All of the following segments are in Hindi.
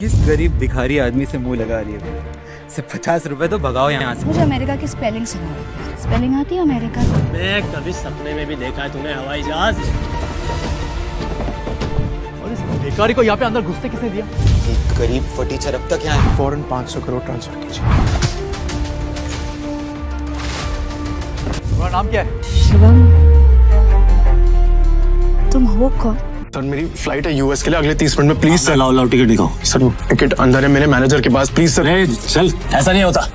किस गरीब भिखारी आदमी से मुंह लगा रही है? सिर्फ 50 रुपए तो भगाओ यहाँ से। मुझे अमेरिका की स्पेलिंग सुनाओ। स्पेलिंग आती है अमेरिका की? मैं कभी सपने में भी देखा है तूने हवाई जहाज। और इस भिखारी को यहाँ पे अंदर घुसते किसने दिया? एक गरीब फटीचर अब तक यहाँ है। फौरन 500 करोड़ ट्रांसफर कीजिए। तुम्हारा नाम क्या है? शिवम, तुम हो कौन? सर मेरी फ्लाइट है यूएस के लिए अगले 30 मिनट में, प्लीज सर। लाओ लाओ टिकट दिखाओ। सर वो टिकट अंदर है मेरे मैनेजर के पास, प्लीज सर। चल, ऐसा नहीं होता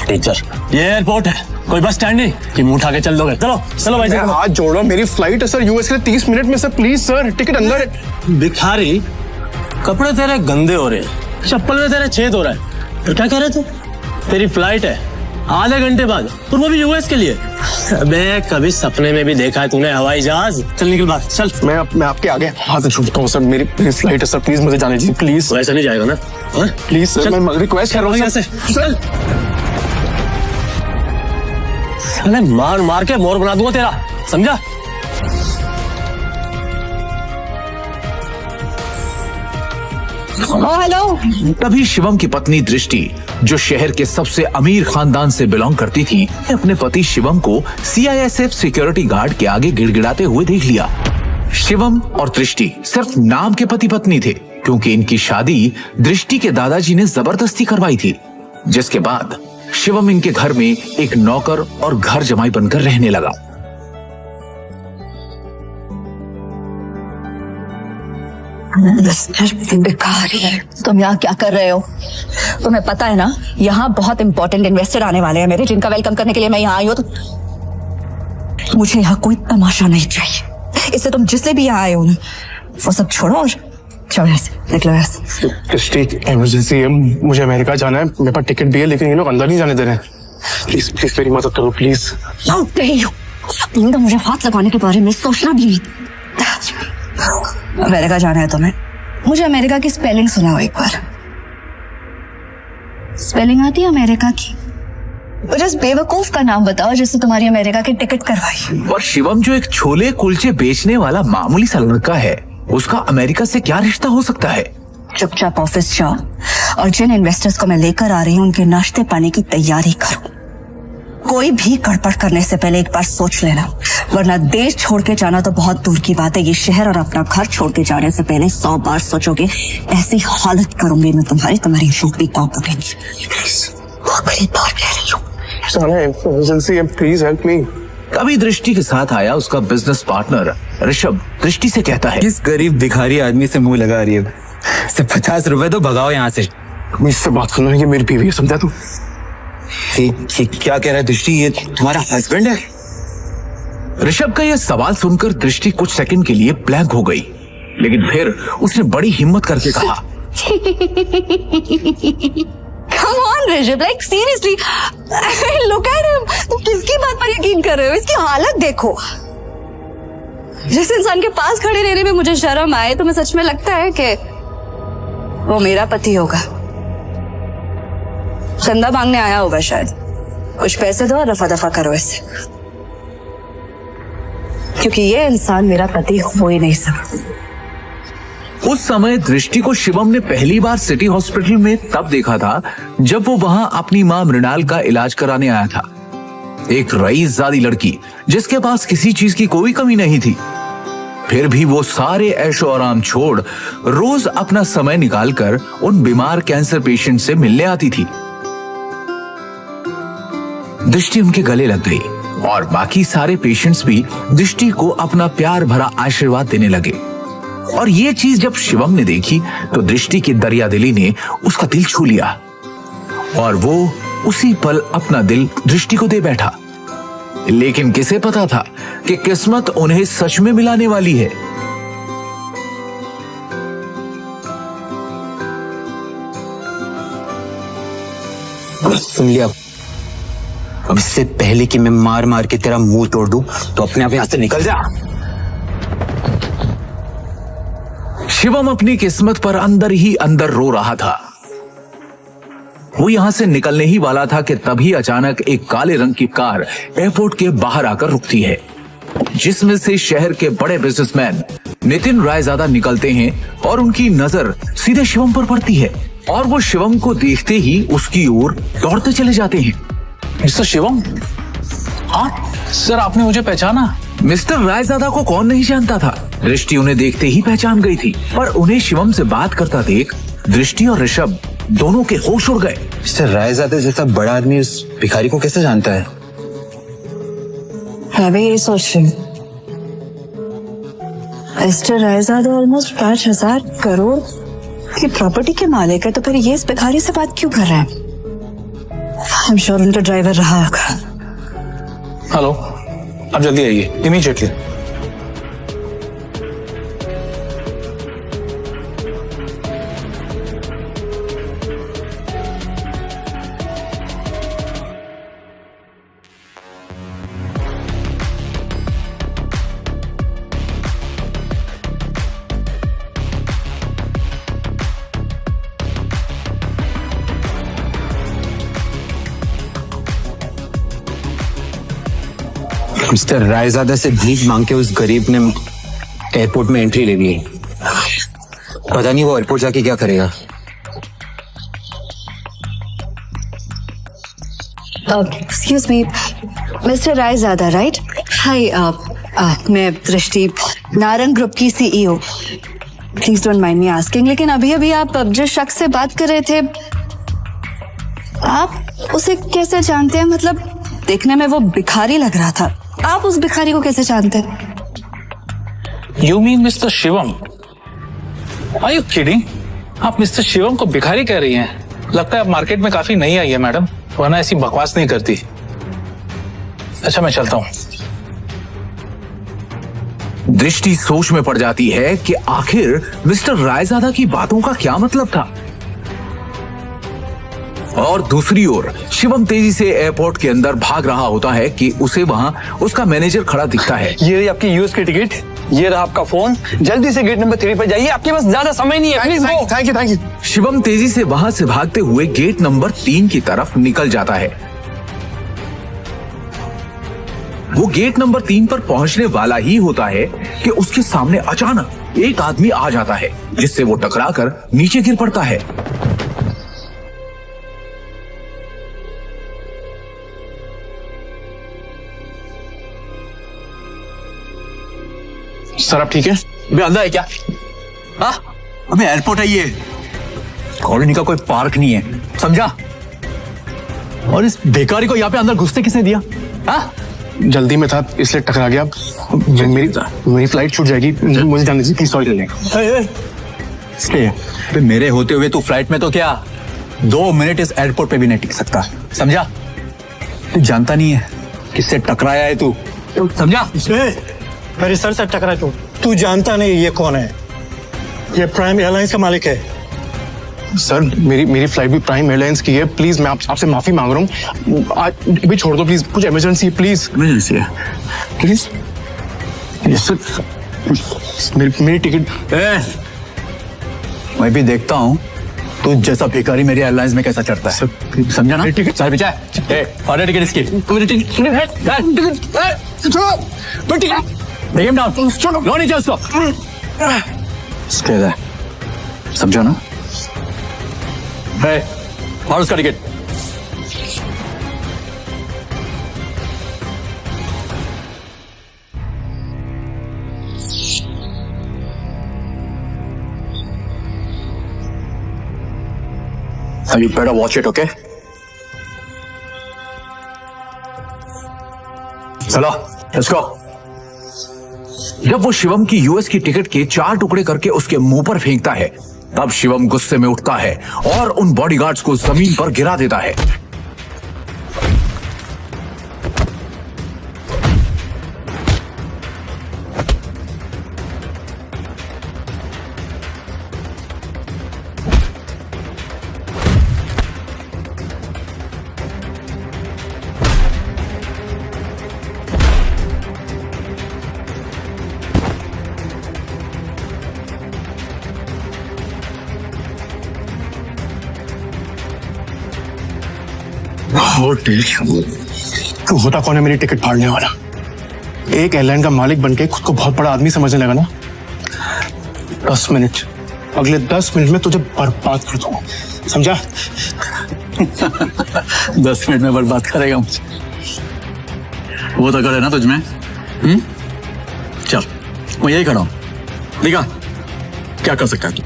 टीचर, ये एयरपोर्ट है, कोई बस स्टैंड नहीं कि मुंह उठा के चल दोगे। चलो चलो भाई, मैं हाथ जोड़ रहा हूँ, मेरी फ्लाइट है सर यूएस के लिए 30 मिनट में सर, प्लीज सर। टिकट अंदर है। भिखारी, कपड़े तेरे गंदे हो रहे हैं, चप्पल में तेरे छेद हो रहा है, तो क्या कह रहे थे? तेरी फ्लाइट है आधे घंटे बाद, और वो भी यूएस के लिए। मैं कभी सपने में भी देखा है तूने हवाई जहाज। चल निकल बाहर, चल। मैं आपके आगे हाथ जोड़ता हूँ सर, मेरी फ्लाइट है सर, प्लीज मुझे जाने दीजिए प्लीज। ऐसा नहीं जाएगा ना? प्लीज सर, मैं रिक्वेस्ट कर रहा हूँ सर। चल, मैं मार मार के मोर बना दूंगा तेरा, समझा? हेलो। तभी शिवम की पत्नी दृष्टि, जो शहर के सबसे अमीर खानदान से बिलोंग करती थी, अपने पति शिवम को सीआईएसएफ सिक्योरिटी गार्ड के आगे गिड़गिड़ाते हुए देख लिया। शिवम और दृष्टि सिर्फ नाम के पति पत्नी थे, क्योंकि इनकी शादी दृष्टि के दादाजी ने जबरदस्ती करवाई थी, जिसके बाद शिवम इनके घर में एक नौकर और घर जमाई बनकर रहने लगा। तुम यहाँ क्या कर रहे हो? तुम्हें पता है ना, यहाँ बहुत इंपॉर्टेंट इन्वेस्टर आने वाले हैं मेरे, जिनका वेलकम करने के लिए मैं यहाँ आई हूँ। तो मुझे यहाँ कोई तमाशा नहीं चाहिए। इससे तुम जिससे भी यहाँ आए हो ना, वो सब छोड़ो और चलो ऐसे निकलो ऐसे। दृष्टि, इमरजेंसी है, मुझे अमेरिका जाना है, मेरे पास टिकट भी है, लेकिन ये लोग अंदर नहीं जाने दे रहे हैं। प्लीज प्लीज मेरी मदद करो प्लीज। तो मुझे हाथ लगाने के बारे में सोचना भी नहीं। अमेरिका जाना है तुम्हें? मुझे अमेरिका की स्पेलिंग सुनाओ एक बार। स्पेलिंग आती है अमेरिका की? मुझे इस बेवकूफ का नाम बताओ जिससे तुम्हारी अमेरिका की टिकट करवाई। और शिवम जो एक छोले कुलचे बेचने वाला मामूली सा लड़का है, उसका अमेरिका से क्या रिश्ता हो सकता है? चुपचाप ऑफिस जाओ और जिन इन्वेस्टर्स को मैं लेकर आ रही हूँ उनके नाश्ते पानी की तैयारी करो। कोई भी गड़बड़ करने से पहले एक बार सोच लेना, वरना देश छोड़ के जाना तो बहुत दूर की बात है, ये शहर और अपना घर छोड़ के जाने से पहले 100 बार सोचोगे। ऐसी हालत करूंगी मैं तुम्हारी नौकरी कॉप करेंगी। आखिरी बार कह रही हूँ, इमरजेंसी है, प्लीज हेल्प मी। तभी दृष्टि के साथ आया उसका बिजनेस पार्टनर ऋषभ। दृष्टि से कहता है, किस गरीब भिखारी आदमी से मुंह लगा रही है? सिर्फ 50 रुपए तो भगाओ यहाँ से। मुझसे बात सुनो, ये मेरी बीवी है, समझा तू? ये क्या कह रहा है दृष्टि? ये तुम्हारा हस्बैंड है? ऋषभ का यह सवाल सुनकर दृष्टि कुछ सेकंड के लिए ब्लैंक हो गई, लेकिन फिर उसने बड़ी हिम्मत करके कहा, Come on Rishabh, like seriously, look at him. तुम किसकी बात पर यकीन कर रहे हो? इसकी हालत देखो। जिस इंसान के पास खड़े रहने में मुझे शर्म आए, तुम्हें सच में लगता है कि वो मेरा पति होगा? चंदा मांगने आया होगा शायद। कुछ पैसे दो और रफा दफा करो इससे, क्योंकि ये इंसान मेरा पति हो ही नहीं सकता। उस समय दृष्टि को शिवम ने पहली बार सिटी हॉस्पिटल में तब देखा था जब वो वहां अपनी मां मृणाल का इलाज कराने आया था। एक रईसजादी लड़की जिसके पास किसी चीज की कोई कमी नहीं थी, फिर भी वो सारे ऐशो आराम छोड़ रोज अपना समय निकालकर उन बीमार कैंसर पेशेंट से मिलने आती थी। दृष्टि उनके गले लग गई और बाकी सारे पेशेंट्स भी दृष्टि को अपना प्यार भरा आशीर्वाद देने लगे। और ये चीज जब शिवम ने देखी तो दृष्टि की दरियादिली ने उसका दिल छू लिया और वो उसी पल अपना दिल दृष्टि को दे बैठा। लेकिन किसे पता था कि किस्मत उन्हें सच में मिलाने वाली है। सुन लिया, अब इससे पहले कि मैं मार मार के तेरा मुंह तोड़ दूं, तो अपने आप यहां से निकल जा। शिवम अपनी किस्मत पर अंदर ही अंदर रो रहा था। वो यहां से निकलने ही वाला था कि तभी अचानक एक काले रंग की कार एयरपोर्ट के बाहर आकर रुकती है, जिसमें से शहर के बड़े बिजनेसमैन नितिन रायजादा निकलते हैं और उनकी नजर सीधे शिवम पर पड़ती है और वो शिवम को देखते ही उसकी ओर दौड़ते चले जाते हैं। मिस्टर शिवम? हाँ सर, आपने मुझे पहचाना? मिस्टर रायजादा को कौन नहीं जानता था। दृष्टि उन्हें देखते ही पहचान गई थी, पर उन्हें शिवम से बात करता देख दृष्टि और ऋषभ दोनों के होश उड़ गए। मिस्टर रायजादा जैसा बड़ा आदमी उस भिखारी को कैसे जानता है? मैं भी यही सोच रही हूँ। मिस्टर रायजादा ऑलमोस्ट 5,000 करोड़ की प्रॉपर्टी के मालिक है, तो फिर ये इस भिखारी से बात क्यों कर रहे हैं? आई एम श्योर उनका ड्राइवर रहा होगा। हेलो, आप जल्दी आइए, इमीडिएटली। मिस्टर रायजादा से भीख मांग के उस गरीब ने एयरपोर्ट में एंट्री ले ली है। पता नहीं वो एयरपोर्ट जाके क्या करेगा। Excuse me, mister Raizada right? Hi, मैं दृष्टि, नारंग ग्रुप की CEO। Please don't mind me asking, लेकिन अभी अभी आप जिस शख्स से बात कर रहे थे, आप उसे कैसे जानते हैं? मतलब देखने में वो भिखारी लग रहा था, आप उस भिखारी को कैसे जानते हैं? You mean mister Shivam? Are you kidding? आप मिस्टर शिवम को भिखारी कह रही हैं? लगता है आप मार्केट में काफी नई आई है मैडम, वरना ऐसी बकवास नहीं करती। अच्छा, मैं चलता हूँ। दृष्टि सोच में पड़ जाती है कि आखिर मिस्टर रायजादा की बातों का क्या मतलब था। और दूसरी ओर शिवम तेजी से एयरपोर्ट के अंदर भाग रहा होता है कि उसे वहां उसका मैनेजर खड़ा दिखता है। ये रही आपकी यूएस की टिकट, ये रहा आपका फोन, जल्दी से गेट नंबर 3 पर जाइए, आपके पास ज्यादा समय नहीं है। Please go. Thank you. Shivam तेजी से वहां से भागते हुए गेट नंबर 3 की तरफ निकल जाता है। वो गेट नंबर 3 पर पहुंचने वाला ही होता है कि उसके सामने अचानक एक आदमी आ जाता है, जिससे वो टकराकर नीचे गिर पड़ता है। सर आप ठीक है? अबे अंधा है क्या? हाँ, अबे एयरपोर्ट है ये, कॉलोनी का कोई पार्क नहीं है, समझा? और इस बेकारी को यहाँ पे अंदर घुसते किसने दिया? हाँ, जल्दी में था इसलिए टकरा गया। मेरी फ्लाइट छूट जाएगी, मुझे जाने दीजिए प्लीज। सॉरी। अबे मेरे होते हुए तू फ्लाइट में तो क्या 2 मिनट इस एयरपोर्ट पे भी नहीं टिक सकता, समझा? तू जानता नहीं है किससे टकराया है तू, समझा? मेरे सर से टकरा तू जानता नहीं ये कौन है? ये प्राइम एयरलाइंस का मालिक है। सर मेरी फ्लाइट भी प्राइम एयरलाइंस की है, प्लीज मैं आपसे माफी मांग रहा हूँ, आज भी छोड़ दो प्लीज, कुछ इमरजेंसी है प्लीज। इमरजेंसी है प्लीज? सर मेरी टिकट। मैं भी देखता हूँ तू जैसा भिखारी मेरी एयरलाइंस में कैसा चढ़ता है, समझा ना? टिकट सारे बिचा फाड़े टिकट इसकी। Take him down. लो नीचे उसको। समझो ना? और उसका ticket. You better watch it, okay? चलो, let's go. जब वो शिवम की यूएस की टिकट के 4 टुकड़े करके उसके मुंह पर फेंकता है, तब शिवम गुस्से में उठता है और उन बॉडीगार्ड्स को जमीन पर गिरा देता है। तू होता कौन है मेरी टिकट फाड़ने वाला? एक एयरलाइन का मालिक बनके खुद को बहुत बड़ा आदमी समझने लगा ना? 10 मिनट, अगले 10 मिनट में तुझे बर्बाद कर दूंगा, समझा? 10 मिनट में बर्बाद करेगा मुझे, वो तो करे ना तुझ में। चल मैं यही खड़ा हूं, दिखा क्या कर सकता है तू।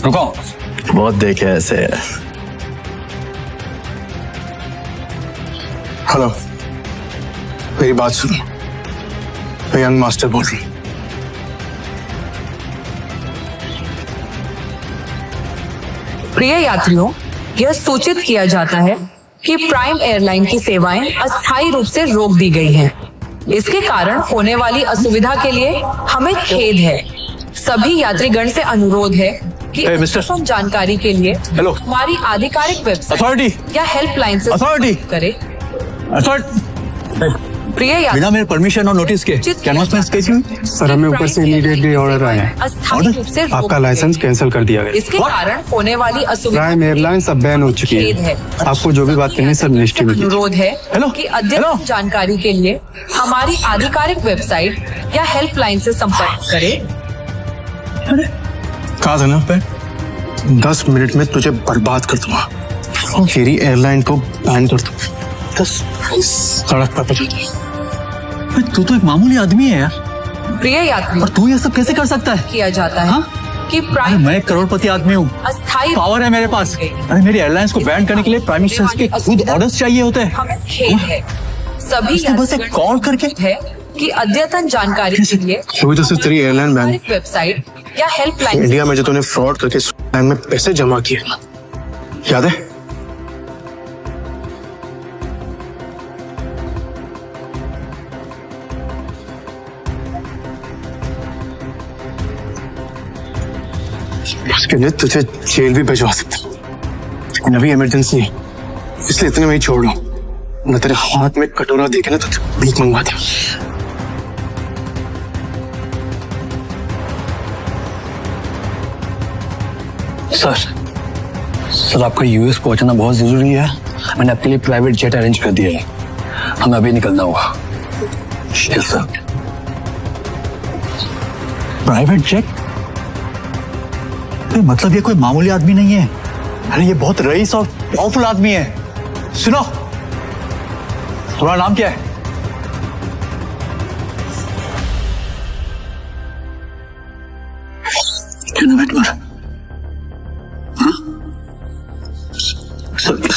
रुको, बहुत देखे ऐसे। हेलो, मेरी बात सुनो, मैं यंग मास्टर बोल रही हूँ। प्रिय यात्रियों, यह सूचित किया जाता है कि प्राइम एयरलाइन की सेवाएं अस्थायी रूप से रोक दी गई हैं। इसके कारण होने वाली असुविधा के लिए हमें खेद है। सभी यात्रीगण से अनुरोध है कि अधिकतम जानकारी के लिए हमारी आधिकारिक वेबसाइट या हेल्पलाइन से संपर्क करें। प्रिय यात्री, बिना मेरे परमिशन और नोटिस के कैनवासमेंट कैसी हुई? सर, हमें ऊपर से इमीडिएटली ऑर्डर आया है, आपका लाइसेंस कैंसिल कर दिया गया। इसके कारण होने वाली असुविधा प्राइम एयरलाइन सब बैन हो चुकी है। आपको जो भी बात करनी है सर मिनिस्ट्री में अनुरोध है कि अद्यतन जानकारी के लिए हमारी आधिकारिक वेबसाइट या हेल्पलाइन से संपर्क करें। कहा था ना, 10 मिनट में तुझे बर्बाद कर दूंगा, मेरी एयरलाइन को बैन कर दूंगा। सड़क पर तू तो एक मामूली आदमी है यार। प्रिय यात्री, और तू ये सब कैसे कर सकता है? किया जाता है कि प्राइम, मैं एक करोड़पति आदमी हूँ, अस्थायी पावर है मेरे पास। अरे मेरी एयरलाइंस को बैन करने के लिए प्राइम मिनिस्टर के खुद ऑर्डर्स चाहिए होते हैं। हमें खेद है, सभी बस एक कॉल करके है कि अद्यतन जानकारी के लिए अभी तो सिर्फ तेरी एयरलाइन बैन, वेबसाइट या हेल्पलाइन। इंडिया में जो तूने फ्रॉड करके बैंक में पैसे जमा किए, याद है? उसके लिए तुझे जेल भी भिजवा सकता, लेकिन अभी इमरजेंसी है, इसलिए इतने में ही छोड़ लो। न तेरे हाथ में कटोरा देखे ना तो भीख मंगवा दे। सर आपका यूएस पहुंचना बहुत जरूरी है। मैंने आपके लिए प्राइवेट जेट अरेंज कर दिया है, हमें अभी निकलना होगा। Sir, private jet? मतलब ये कोई मामूली आदमी नहीं है, अरे ये बहुत रईस और पावरफुल आदमी है। सुनो, तुम्हारा नाम क्या है?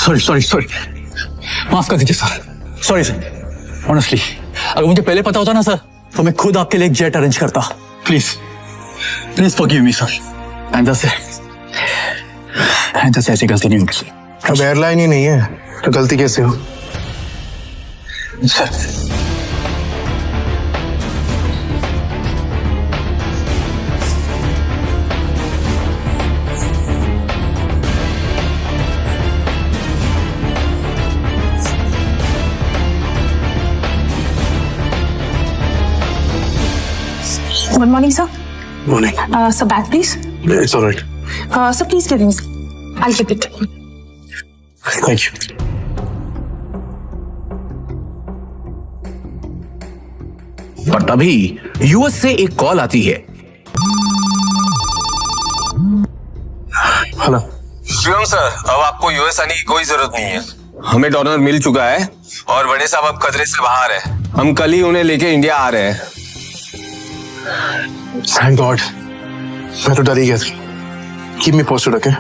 सॉरी, माफ कर दीजिए सर, सॉरी सर। ऑनेस्टली अगर मुझे पहले पता होता ना सर, तो मैं खुद आपके लिए एक जेट अरेंज करता। Please forgive me sir. आइंदा से ऐसी गलती नहीं होगी। अब एयरलाइन ही नहीं है तो गलती कैसे हो sir? Good morning, sir. Morning. Sir, bag, please. It's all right. Sir, please give me. I'll keep it. Thank you. पर तभी यूएस से एक कॉल आती है। हेलो शिवम सर, अब आपको यूएस आने की कोई जरूरत नहीं है। हमें डोनर मिल चुका है और बड़े साहब अब खतरे से बाहर है। हम कल ही उन्हें लेके इंडिया आ रहे हैं। थैंक गॉड, मैं तो डर ही गया था। Keep me posted, okay?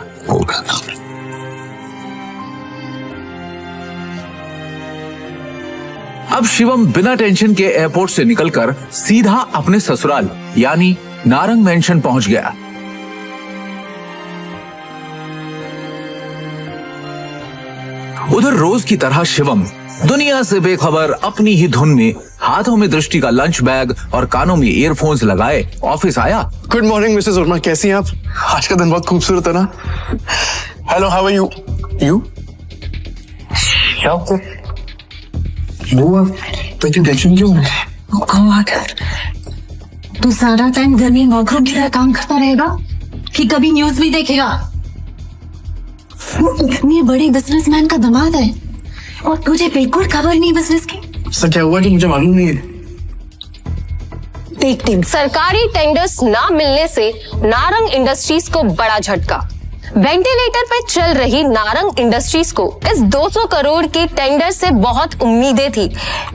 अब शिवम बिना टेंशन के एयरपोर्ट से निकलकर सीधा अपने ससुराल यानी नारंग मेंशन पहुंच गया। उधर रोज की तरह शिवम दुनिया से बेखबर अपनी ही धुन में हाथों में दृष्टि का लंच बैग और कानों में ईयरफोन्स लगाए ऑफिस आया। गुड मॉर्निंग मिसेस वर्मा, कैसी हैं आप? आज का दिन बहुत खूबसूरत है ना? Hello, how are you? You तो टेंशन क्यों है? तू सारा टाइम घर में वर्करूम की तरह काम करता रहेगा कि कभी न्यूज भी देखेगा? इतने बड़े बिजनेसमैन का दामाद है और तुझे बिल्कुल खबर नहीं बिजनेस की। सर क्या हुआ कि मुझे मालूम नहीं है। Tech team. सरकारी टेंडर्स ना मिलने से नारंग इंडस्ट्रीज को बड़ा झटका। वेंटिलेटर पे चल रही नारंग इंडस्ट्रीज को इस 200 करोड़ के टेंडर से बहुत उम्मीदें थी,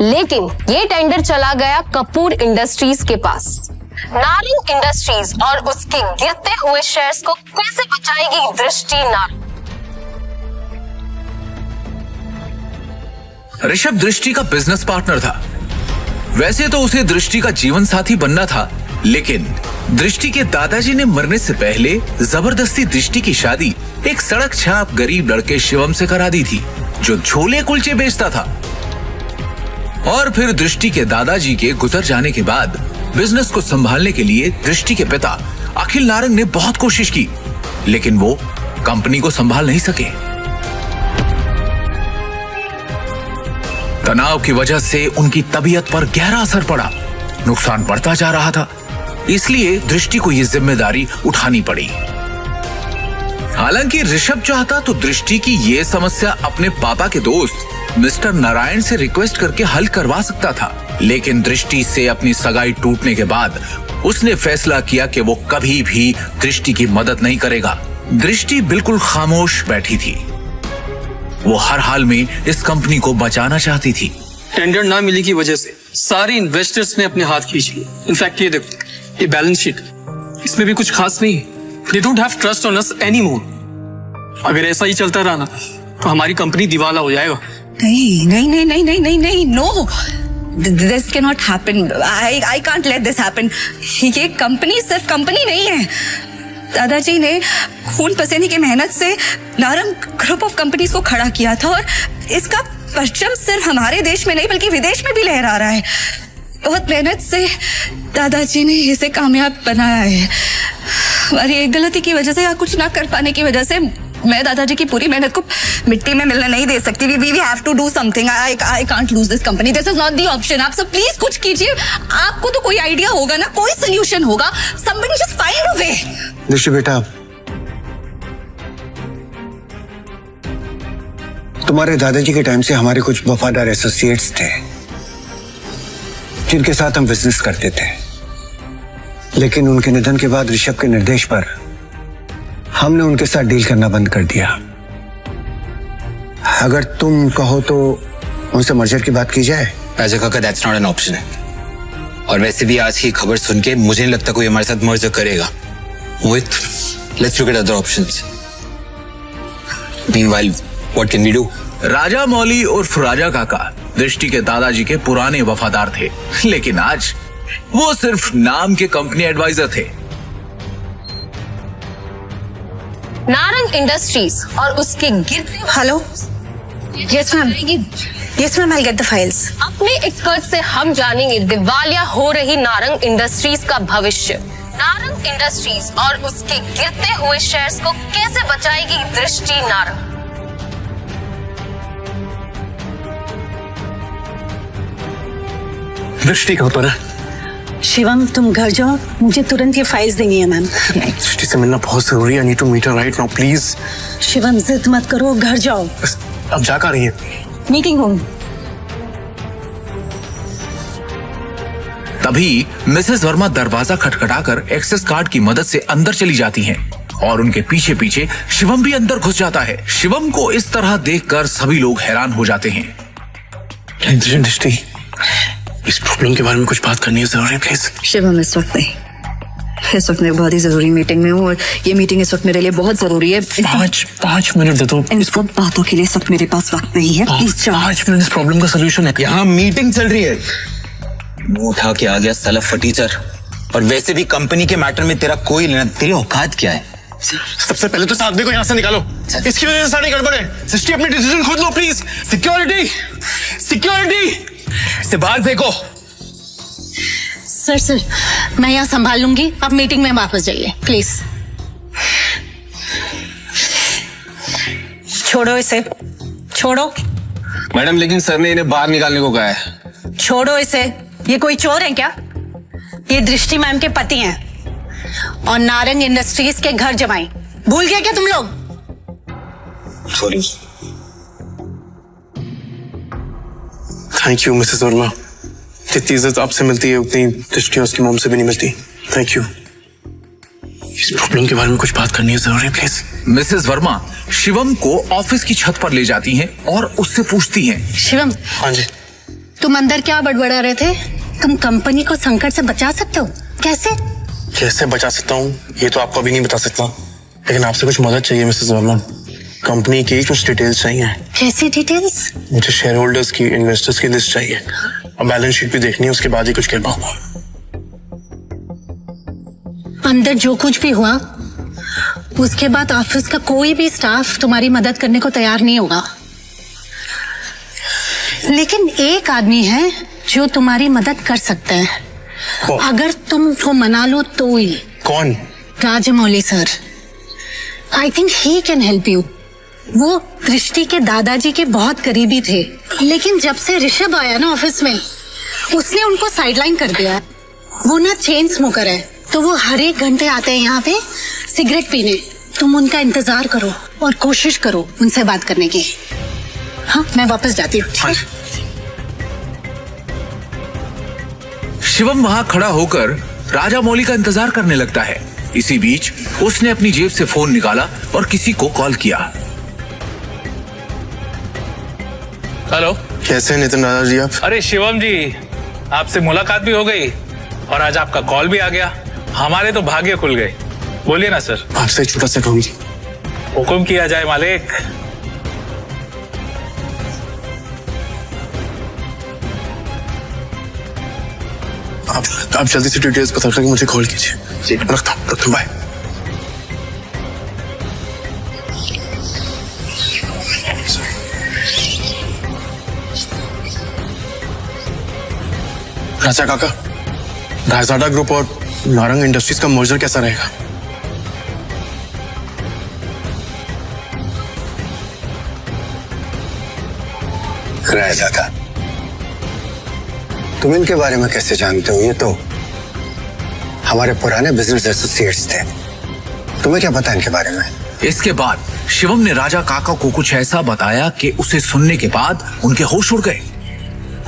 लेकिन ये टेंडर चला गया कपूर इंडस्ट्रीज के पास। नारंग इंडस्ट्रीज और उसके गिरते हुए शेयर्स को कैसे बचाएगी दृष्टि नारंग? ऋषभ दृष्टि का बिजनेस पार्टनर था। वैसे तो उसे दृष्टि का जीवन साथी बनना था, लेकिन दृष्टि के दादाजी ने मरने से पहले जबरदस्ती दृष्टि की शादी एक सड़क छाप गरीब लड़के शिवम से करा दी थी, जो छोले कुलचे बेचता था। और फिर दृष्टि के दादाजी के गुजर जाने के बाद बिजनेस को संभालने के लिए दृष्टि के पिता अखिल नारंग ने बहुत कोशिश की, लेकिन वो कंपनी को संभाल नहीं सके। तनाव की वजह से उनकी तबीयत पर गहरा असर पड़ा, नुकसान बढ़ता जा रहा था, इसलिए दृष्टि को यह जिम्मेदारी उठानी पड़ी। हालांकि ऋषभ चाहता तो दृष्टि की यह समस्या अपने पापा के दोस्त मिस्टर नारायण से रिक्वेस्ट करके हल करवा सकता था, लेकिन दृष्टि से अपनी सगाई टूटने के बाद उसने फैसला किया कि वो कभी भी दृष्टि की मदद नहीं करेगा। दृष्टि बिल्कुल खामोश बैठी थी। वो हर हाल में इस कंपनी को बचाना चाहती थी। टेंडर ना मिलने की वजह से सारे इन्वेस्टर्स ने अपने हाथ खींच लिए। इनफैक्ट ये देखो, ये बैलेंस शीट, इसमें भी कुछ खास नहीं है। They don't have trust on us anymore. अगर ऐसा ही चलता रहा ना तो हमारी कंपनी दिवाला हो जाएगा। नहीं नहीं नहीं नहीं नहीं नहीं नहीं, no, this can not happen. I can't let this happen. ये कंपनी सिर्फ कंपनी नहीं है। दादाजी ने खून पसीने की मेहनत से नारंग ग्रुप ऑफ कंपनीज को खड़ा किया था, और इसका परचम सिर्फ हमारे देश में नहीं बल्कि विदेश में भी लहरा रहा है। बहुत मेहनत से दादाजी ने इसे कामयाब बनाया है। हमारी एक गलती की वजह से या कुछ ना कर पाने की वजह से मैं दादाजी की पूरी मेहनत को मिट्टी में मिलने नहीं दे सकती। We have to do something. I can't lose this company. This is not the option. आप सब प्लीज कुछ कीजिए। आपको तो कोई आइडिया होगा ना, कोई सोल्यूशन होगा। Somebody just find a way. दृष्टि बेटा, तुम्हारे दादाजी के टाइम से हमारे कुछ वफादार एसोसिएट्स थे जिनके साथ हम बिजनेस करते थे, लेकिन उनके निधन के बाद ऋषभ के निर्देश पर हमने उनके साथ डील करना बंद कर दिया। अगर तुम कहो तो उनसे मर्जर की बात की जाए। राजा काका, दैट्स नॉट एन ऑप्शन है। और वैसे भी आज की खबर सुन के मुझे नहीं लगता कोई हमारे साथ मर्जर करेगा। Mohit, let's look at other options. Meanwhile, what can we do? Raja Mauli उर्फ राजा काका दृष्टि के दादाजी के पुराने वफादार थे, लेकिन आज वो सिर्फ नाम के कंपनी एडवाइजर थे। नारंग इंडस्ट्रीज और उसके गिरते। Hello, yes ma'am, yes ma'am, I get the files. अपने एक्सपर्ट से हम जानेंगे दिवालिया हो रही नारंग इंडस्ट्रीज का भविष्य। नारंग इंडस्ट्रीज और उसके गिरते हुए शेयर्स को कैसे बचाएगी दृष्टि नारंग? दृष्टि कहाँ पर है? शिवम, तुम घर जाओ, मुझे तुरंत ये फाइल्स देनी है मैम। दृष्टि से मिलना बहुत जरूरी है। I need to meet her right now, please. Shivam, जिद मत करो, घर जाओ। अब जा कर रही है? Meeting room. तभी मिसेस वर्मा दरवाजा खटखटाकर एक्सेस कार्ड की मदद से अंदर चली जाती हैं और उनके पीछे पीछे शिवम भी अंदर घुस जाता है। शिवम को इस तरह देखकर सभी लोग हैरान हो जाते हैं। दृष्टि, इस प्रॉब्लम के बारे में कुछ बात करनी है जरूरी, प्लीज। शिवम, इस वक्त नहीं, इस वक्त मैं बहुत ही जरूरी मीटिंग में हूँ और ये मीटिंग इस वक्त मेरे लिए बहुत जरूरी है। 5 मिनट दे दो। इन सब बातों के लिए इस वक्त मेरे पास वक्त नहीं है। 5 मिनट, इस प्रॉब्लम का सोल्यूशन है। यहाँ मीटिंग चल रही है। मुंह उठा के आ गया साला फटीचर। और वैसे भी कंपनी के मैटर में तेरा कोई लेना, तेरी औकात क्या है? सबसे पहले तो साधवी को यहाँ से निकालो। इसकी वजह से सारी गड़बड़ है। सृष्टि, अपनी डिसीजन खुद लो प्लीज। सिक्योरिटी, सिक्योरिटी से बाहर फेंको। सर, मैं यहाँ संभाल लूंगी, आप मीटिंग में वापस जाइए प्लीज। छोड़ो इसे, छोड़ो। मैडम, लेकिन सर ने इन्हें बाहर निकालने को कहा है। छोड़ो इसे, ये कोई चोर है क्या? ये दृष्टि मैम के पति हैं और नारंग इंडस्ट्रीज के घर जमाई। भूल गए क्या तुम लोग? Sorry. Thank you Mrs Verma, जितनी इज्जत आपसे मिलती है उतनी दृष्टि उसकी मॉम से भी नहीं मिलती। Thank you. इस प्रॉब्लम के बारे में कुछ बात करनी है जरूरी, प्लीज। मिसेस वर्मा शिवम को ऑफिस की छत पर ले जाती हैं और उससे पूछती हैं। शिवम। हाँ जी। तुम अंदर क्या बड़बड़ा रहे थे? तुम कंपनी को संकट से बचा सकते हो? कैसे? कैसे बचा सकता हूँ ये तो आपको अभी नहीं बता सकता, लेकिन आपसे कुछ मदद चाहिए मिसेस वर्मा। कंपनी की कुछ डिटेल्स चाहिए। कैसी डिटेल्स? मुझे शेयर होल्डर्स की, इन्वेस्टर्स की लिस्ट चाहिए और बैलेंस शीट भी देखनी है, उसके बाद ही कुछ कह पाऊंगा। अंदर जो कुछ भी हुआ उसके बाद ऑफिस का कोई भी स्टाफ तुम्हारी मदद करने को तैयार नहीं होगा, लेकिन एक आदमी है जो तुम्हारी मदद कर सकता है अगर तुम उसको मना लो तो ही। कौन? Rajamouli sir. I think he can help you. वो दृष्टि के दादाजी के बहुत करीबी थे, लेकिन जब से ऋषभ आया ना ऑफिस में उसने उनको साइडलाइन कर दिया। वो ना चेन स्मोकर है, तो वो हर एक घंटे आते हैं यहाँ पे सिगरेट पीने। तुम उनका इंतजार करो और कोशिश करो उनसे बात करने की। हाँ, मैं वापस जाती हूँ। शिवम वहां खड़ा होकर राजा मौली का इंतजार करने लगता है। इसी बीच उसने अपनी जेब से फोन निकाला और किसी को कॉल किया। हेलो। कैसे हैं नितिन राजा जी आप? अरे शिवम जी, आपसे मुलाकात भी हो गई और आज आपका कॉल भी आ गया। हमारे तो भाग्य खुल गए। बोलिए ना सर। आपसे एक छोटा सा काम। हुक्म किया जाए मालिक। आप जल्दी से डिटेल्स पता करके मुझे कॉल कीजिए। रखता हूँ, बाय। राजा काका, रायजादा ग्रुप और नारंग इंडस्ट्रीज का मर्जर कैसा रहेगा? रायजादा, तुम इनके बारे में कैसे जानते हो? ये तो हमारे पुराने बिजनेस एसोसिएट्स थे। तुम्हें क्या पता इनके बारे में? इसके बाद शिवम ने राजा काका को कुछ ऐसा बताया कि उसे सुनने के बाद उनके होश उड़ गए।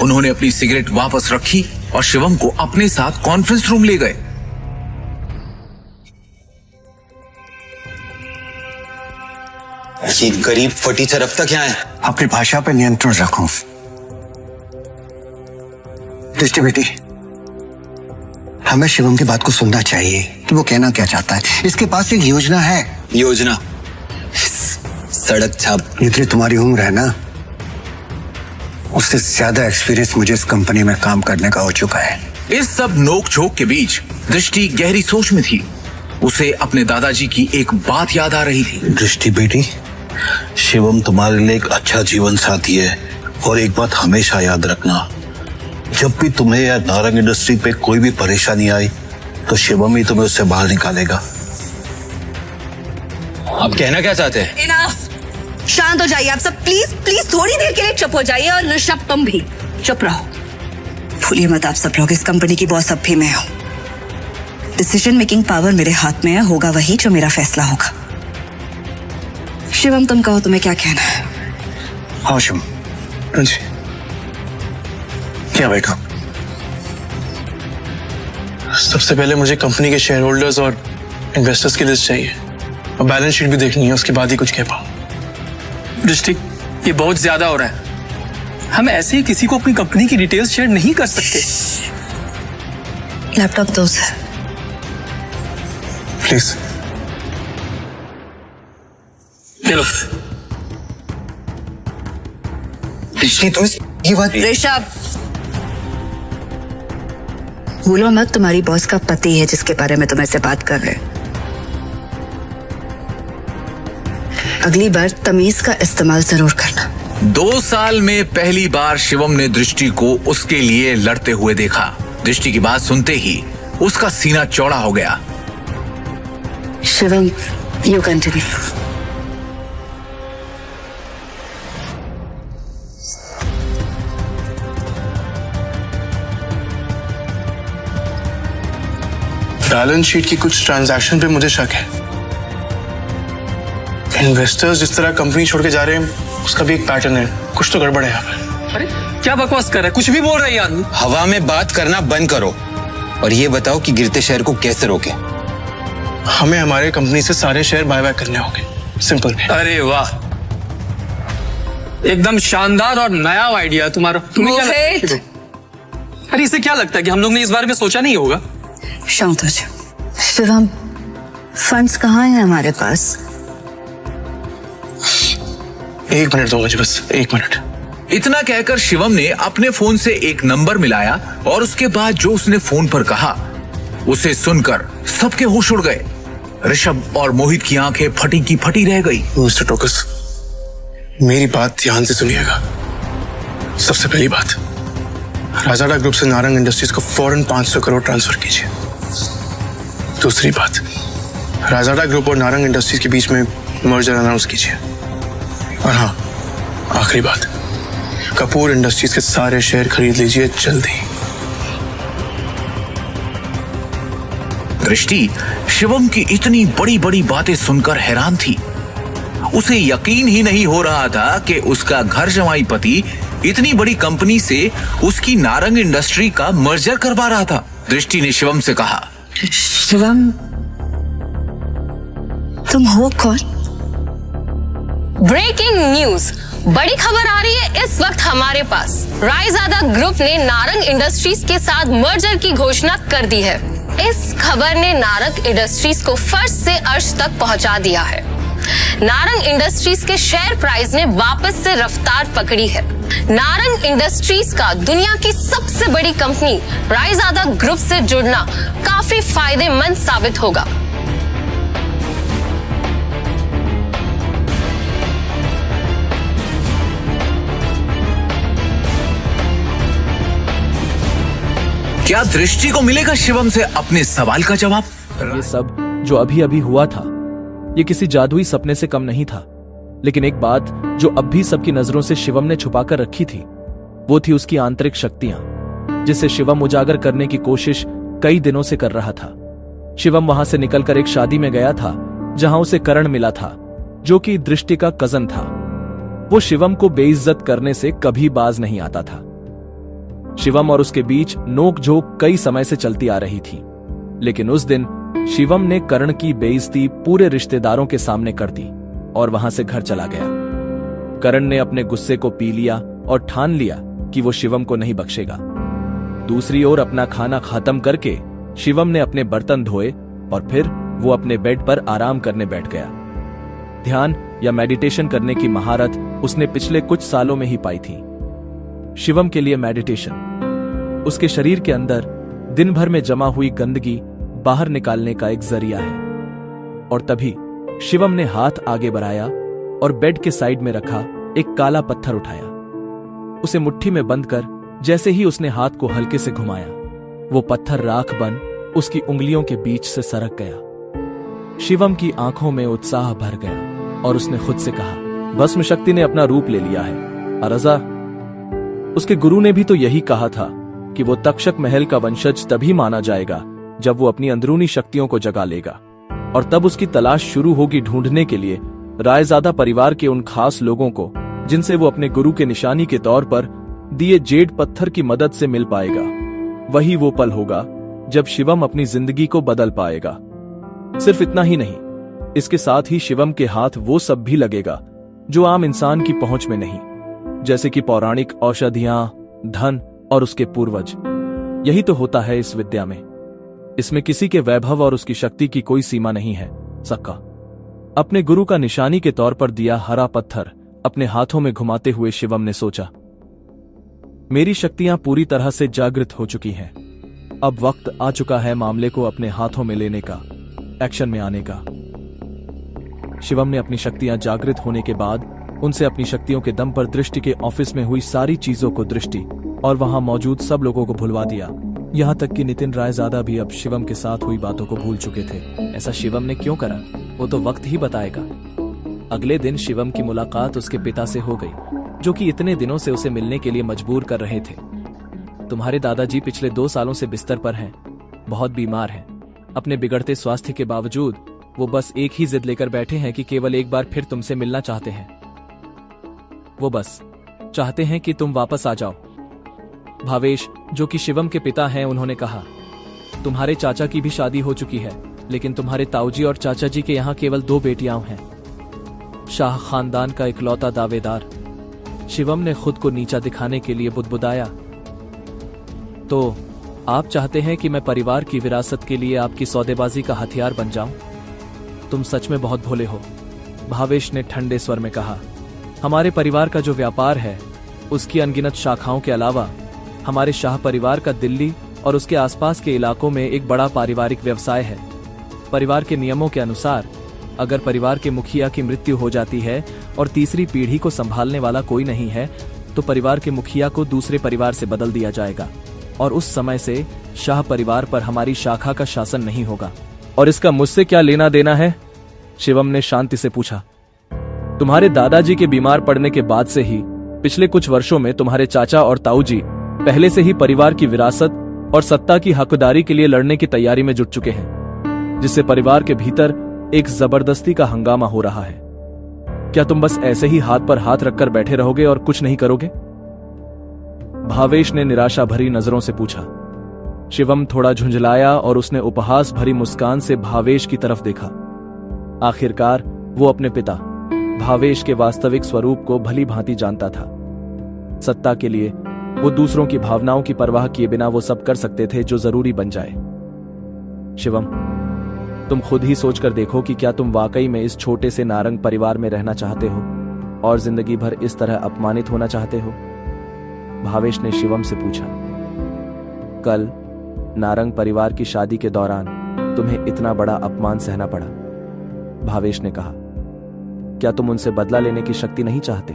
उन्होंने अपनी सिगरेट वापस रखी और शिवम को अपने साथ कॉन्फ्रेंस रूम ले गए। ये गरीब फटीचर अब तक यहाँ है। अपनी भाषा पर नियंत्रण रखो। दृष्टि बेटी, हमें शिवम की बात को सुनना चाहिए कि वो कहना क्या चाहता है। इसके पास एक योजना है। योजना? सड़क छाप। जितनी तुम्हारी उम्र है ना, उससे ज्यादा एक्सपीरियंस मुझे इस कंपनी में काम करने का हो चुका है। इस सब नोक झोंक के बीच दृष्टि गहरी सोच में थी। उसे अपने दादाजी की एक बात याद आ रही थी। दृष्टि बेटी, शिवम तुम्हारे लिए एक अच्छा जीवन साथी है और एक बात हमेशा याद रखना, जब भी तुम्हें या नारंग इंडस्ट्री पे कोई भी परेशानी आई तो शिवम ही तुम्हें उससे बाहर निकालेगा। आप कहना क्या चाहते हैं? इनफ। शांत हो जाइए आप सब, प्लीज प्लीज थोड़ी देर के लिए चुप हो जाइए। और ऋषभ तुम भी चुप रहो। भूलिए मत आप सब लोग, इस कंपनी की बॉस अब भी मैं हूं। डिसीजन मेकिंग पावर मेरे हाथ में है, होगा वही जो मेरा फैसला होगा। शिवम तुम कहो, तुम्हें क्या कहना है? हाँ शिवम। हाँ जी। क्या बैठा? सबसे पहले मुझे कंपनी के शेयर होल्डर्स और इन्वेस्टर्स की लिस्ट चाहिए और बैलेंस शीट भी देखनी है, उसके बाद ही कुछ कह पाऊं। दृष्टि, ये बहुत ज्यादा हो रहा है। हम ऐसे ही किसी को अपनी कंपनी की डिटेल्स शेयर नहीं कर सकते। लैपटॉप दो सर। प्लीज। चलो। दृष्टि, तो ये बात। ऋषभ, भूलो मत तुम्हारी बॉस का पति है जिसके बारे में तुम ऐसे बात कर रहे। अगली बार तमीज का इस्तेमाल जरूर करना। 2 साल में पहली बार शिवम ने दृष्टि को उसके लिए लड़ते हुए देखा। दृष्टि की बात सुनते ही उसका सीना चौड़ा हो गया। Shivam, you continue. Balance sheet की कुछ ट्रांजैक्शन पे मुझे शक है। इन्वेस्टर्स जिस तरह कंपनी छोड़ के जा रहे हैं उसका भी एक पैटर्न है। कुछ तो गड़बड़ है यहाँ पर। अरे क्या बकवास कर रहा है? कुछ भी बोल रही है आदमी। हवा में बात करना बंद करो और ये बताओ कि गिरते शहर को कैसे रोके। हमें हमारे कंपनी से सारे शेयर बाय बैक करने होंगे, सिंपल। अरे वाह, एकदम शानदार और नया आइडिया तुम्हारा। तुम्हें क्या लगता है? अरे इसे क्या लगता है कि हम लोग ने इस बारे में सोचा नहीं होगा? शांत हो जाओ शिवम, फंड्स कहाँ हैं हमारे पास? 1 मिनट दो मुझे, बस 1 मिनट। इतना कहकर शिवम ने अपने फोन से एक नंबर मिलाया और उसके बाद जो उसने फोन पर कहा उसे सुनकर सबके होश उड़ गए। ऋषभ और मोहित की आंखें फटी की फटी रह गई। मिस्टर टोकस, मेरी बात ध्यान से सुनिएगा। सबसे पहली बात, राजाडा ग्रुप से नारंग इंडस्ट्रीज को फौरन 500 करोड़ ट्रांसफर कीजिए। दूसरी बात, राजाडा ग्रुप और नारंग इंडस्ट्रीज के बीच में मर्जर अनाउंस कीजिए। और हाँ, आखिरी बात, कपूर इंडस्ट्रीज के सारे शेयर खरीद लीजिए जल्दी। दृष्टि शिवम की इतनी बड़ी बड़ी बातें सुनकर हैरान थी। उसे यकीन ही नहीं हो रहा था कि उसका घर जमाई पति इतनी बड़ी कंपनी से उसकी नारंग इंडस्ट्री का मर्जर करवा रहा था। दृष्टि ने शिवम से कहा, शिवम, तुम हो कौन? ब्रेकिंग न्यूज, बड़ी खबर आ रही है इस वक्त हमारे पास। रायजादा ग्रुप ने नारंग इंडस्ट्रीज के साथ मर्जर की घोषणा कर दी है। इस खबर ने नारंग इंडस्ट्रीज को फर्श से अर्श तक पहुंचा दिया है। नारंग इंडस्ट्रीज के शेयर प्राइस ने वापस से रफ्तार पकड़ी है। नारंग इंडस्ट्रीज का दुनिया की सबसे बड़ी कंपनी रायजादा ग्रुप से जुड़ना काफी फायदेमंद साबित होगा। क्या दृष्टि को मिलेगा शिवम से अपने सवाल का जवाब? ये सब जो अभी अभी हुआ था, ये किसी जादुई सपने से कम नहीं था। लेकिन एक बात जो अब भी सबकी नजरों से शिवम ने छुपाकर रखी थी, वो थी उसकी आंतरिक शक्तियां, जिसे शिवम उजागर करने की कोशिश कई दिनों से कर रहा था। शिवम वहां से निकलकर एक शादी में गया था जहां उसे करण मिला था, जो कि दृष्टि का कजन था। वो शिवम को बेइज्जत करने से कभी बाज नहीं आता था। शिवम और उसके बीच नोक-झोंक कई समय से चलती आ रही थी, लेकिन उस दिन शिवम ने करण की बेइज्जती पूरे रिश्तेदारों के सामने कर दी और वहां से घर चला गया। करण ने अपने गुस्से को पी लिया और ठान लिया कि वो शिवम को नहीं बख्शेगा। दूसरी ओर अपना खाना खत्म करके शिवम ने अपने बर्तन धोए और फिर वो अपने बेड पर आराम करने बैठ गया। ध्यान या मेडिटेशन करने की महारत उसने पिछले कुछ सालों में ही पाई थी। शिवम के लिए मेडिटेशन उसके शरीर के अंदर दिन भर में जमा हुई गंदगी बाहर निकालने का एक जरिया है। और तभी शिवम ने हाथ आगे बढ़ाया और बेड के साइड में रखा एक काला पत्थर उठाया। उसे मुट्ठी में बंद कर जैसे ही उसने हाथ को हल्के से घुमाया, वो पत्थर राख बन उसकी उंगलियों के बीच से सरक गया। शिवम की आंखों में उत्साह भर गया और उसने खुद से कहा, भस्म शक्ति ने अपना रूप ले लिया है। अरजा, उसके गुरु ने भी तो यही कहा था कि वो तक्षक महल का वंशज तभी माना जाएगा जब वो अपनी अंदरूनी शक्तियों को जगा लेगा, और तब उसकी तलाश शुरू होगी ढूंढने के लिए रायजादा परिवार के उन खास लोगों को जिनसे वो अपने गुरु के निशानी के तौर पर दिए जेड पत्थर की मदद से मिल पाएगा। वही वो पल होगा जब शिवम अपनी जिंदगी को बदल पाएगा। सिर्फ इतना ही नहीं, इसके साथ ही शिवम के हाथ वो सब भी लगेगा जो आम इंसान की पहुंच में नहीं, जैसे कि पौराणिक औषधियां, धन और उसके पूर्वज। यही तो होता है इस विद्या में। इसमें किसी के वैभव और उसकी शक्ति की कोई सीमा नहीं है। सक्का अपने गुरु का निशानी के तौर पर दिया हरा पत्थर अपने हाथों में घुमाते हुए शिवम ने सोचा, मेरी शक्तियां पूरी तरह से जागृत हो चुकी हैं। अब वक्त आ चुका है मामले को अपने हाथों में लेने का, एक्शन में आने का। शिवम ने अपनी शक्तियां जागृत होने के बाद उनसे अपनी शक्तियों के दम पर दृष्टि के ऑफिस में हुई सारी चीजों को दृष्टि और वहां मौजूद सब लोगों को भुलवा दिया। यहां तक कि नितिन रायजादा भी अब शिवम के साथ हुई बातों को भूल चुके थे। ऐसा शिवम ने क्यों करा, वो तो वक्त ही बताएगा। अगले दिन शिवम की मुलाकात उसके पिता से हो गई, जो कि इतने दिनों से उसे मिलने के लिए मजबूर कर रहे थे। तुम्हारे दादाजी पिछले 2 सालों से बिस्तर पर हैं, बहुत बीमार हैं। अपने बिगड़ते स्वास्थ्य के बावजूद वो बस एक ही जिद लेकर बैठे हैं कि केवल एक बार फिर तुमसे मिलना चाहते हैं। वो बस चाहते हैं कि तुम वापस आ जाओ भावेश, जो कि शिवम के पिता हैं, उन्होंने कहा, तुम्हारे चाचा की भी शादी हो चुकी है, लेकिन तुम्हारे ताऊजी और चाचा जी के यहाँ केवल 2 बेटियां हैं। शाह खानदान का इकलौता दावेदार। शिवम ने खुद को नीचा दिखाने के लिए बुदबुदाया। तो आप चाहते हैं कि मैं परिवार की विरासत के लिए आपकी सौदेबाजी का हथियार बन जाऊं? तुम सच में बहुत भोले हो, भावेश ने ठंडे स्वर में कहा। हमारे परिवार का जो व्यापार है, उसकी अनगिनत शाखाओं के अलावा हमारे शाह परिवार का दिल्ली और उसके आसपास के इलाकों में एक बड़ा पारिवारिक व्यवसाय है। परिवार के नियमों के अनुसार अगर परिवार के मुखिया की मृत्यु हो जाती है और तीसरी पीढ़ी को संभालने वाला कोई नहीं है, तो परिवार के मुखिया को दूसरे परिवार से बदल दिया जाएगा और उस समय से शाह परिवार पर हमारी शाखा का शासन नहीं होगा। और इसका मुझसे क्या लेना देना है? शिवम ने शांति से पूछा। तुम्हारे दादाजी के बीमार पड़ने के बाद से ही पिछले कुछ वर्षों में तुम्हारे चाचा और ताऊजी पहले से ही परिवार की विरासत और सत्ता की हकदारी के लिए लड़ने की तैयारी में जुट चुके हैं, जिससे परिवार के भीतर एक जबरदस्ती का हंगामा हो रहा है। क्या तुम बस ऐसे ही हाथ पर हाथ रखकर बैठे रहोगे और कुछ नहीं करोगे? भावेश ने निराशा भरी नजरों से पूछा। शिवम थोड़ा झुंझलाया और उसने उपहास भरी मुस्कान से भावेश की तरफ देखा। आखिरकार वो अपने पिता भावेश के वास्तविक स्वरूप को भली भांति जानता था। सत्ता के लिए वो दूसरों की भावनाओं की परवाह किए बिना वो सब कर सकते थे जो जरूरी बन जाए। शिवम, तुम खुद ही सोचकर देखो कि क्या तुम वाकई में इस छोटे से नारंग परिवार में रहना चाहते हो और जिंदगी भर इस तरह अपमानित होना चाहते हो? भावेश ने शिवम से पूछा। कल नारंग परिवार की शादी के दौरान तुम्हें इतना बड़ा अपमान सहना पड़ा। भावेश ने कहा, क्या तुम उनसे बदला लेने की शक्ति नहीं चाहते?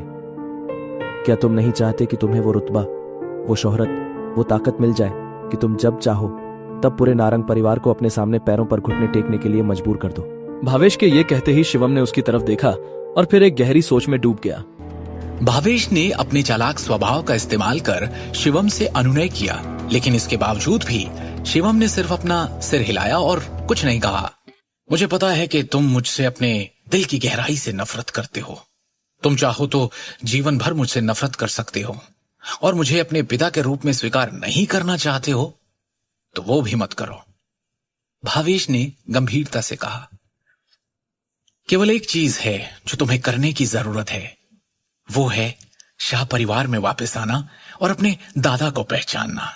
क्या तुम नहीं चाहते कि तुम्हें वो रुतबा, वो शोहरत, वो ताकत मिल जाए कि तुम जब चाहो तब पूरे नारंग परिवार को अपने सामने पैरों पर घुटने टेकने के लिए मजबूर कर दो? भावेश के ये कहते ही शिवम ने उसकी तरफ देखा और फिर एक गहरी सोच में डूब गया। भावेश ने अपने चालाक स्वभाव का इस्तेमाल कर शिवम से अनुनय किया, लेकिन इसके बावजूद भी शिवम ने सिर्फ अपना सिर हिलाया और कुछ नहीं कहा। मुझे पता है कि तुम मुझसे अपने दिल की गहराई से नफरत करते हो। तुम चाहो तो जीवन भर मुझसे नफरत कर सकते हो और मुझे अपने पिता के रूप में स्वीकार नहीं करना चाहते हो तो वो भी मत करो। भावेश ने गंभीरता से कहा, केवल एक चीज है जो तुम्हें करने की जरूरत है, वो है शाह परिवार में वापस आना और अपने दादा को पहचानना।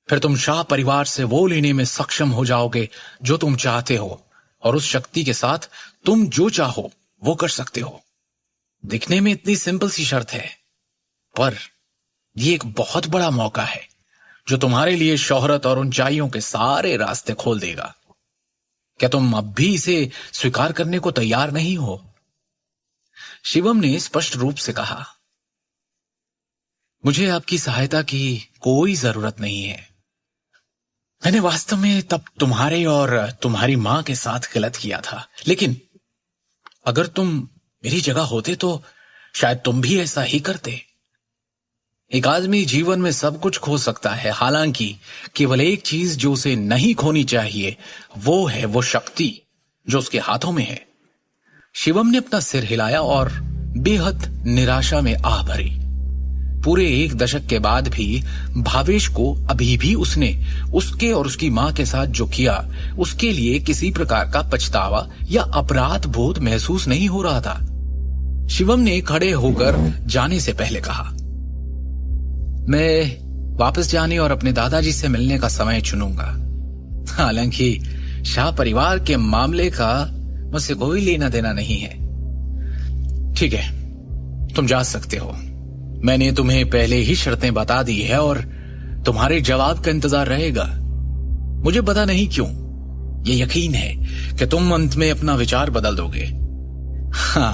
फिर तुम शाह परिवार से वो लेने में सक्षम हो जाओगे जो तुम चाहते हो और उस शक्ति के साथ तुम जो चाहो वो कर सकते हो। दिखने में इतनी सिंपल सी शर्त है, पर ये एक बहुत बड़ा मौका है जो तुम्हारे लिए शोहरत और ऊंचाइयों के सारे रास्ते खोल देगा। क्या तुम अब भी इसे स्वीकार करने को तैयार नहीं हो? शिवम ने स्पष्ट रूप से कहा, मुझे आपकी सहायता की कोई जरूरत नहीं है। मैंने वास्तव में तब तुम्हारे और तुम्हारी मां के साथ गलत किया था, लेकिन अगर तुम मेरी जगह होते तो शायद तुम भी ऐसा ही करते। एक आदमी जीवन में सब कुछ खो सकता है, हालांकि केवल एक चीज जो उसे नहीं खोनी चाहिए वो है वो शक्ति जो उसके हाथों में है। शिवम ने अपना सिर हिलाया और बेहद निराशा में आह भरी। पूरे 1 दशक के बाद भी भावेश को अभी भी उसने उसके और उसकी मां के साथ जो किया उसके लिए किसी प्रकार का पछतावा या अपराध बोध महसूस नहीं हो रहा था। शिवम ने खड़े होकर जाने से पहले कहा, मैं वापस जाने और अपने दादाजी से मिलने का समय चुनूंगा। हालांकि शाह परिवार के मामले का मुझसे कोई लेना देना नहीं है। ठीक है, तुम जा सकते हो। मैंने तुम्हें पहले ही शर्तें बता दी है और तुम्हारे जवाब का इंतजार रहेगा। मुझे पता नहीं क्यों ये यकीन है कि तुम अंत में अपना विचार बदल दोगे। हाँ,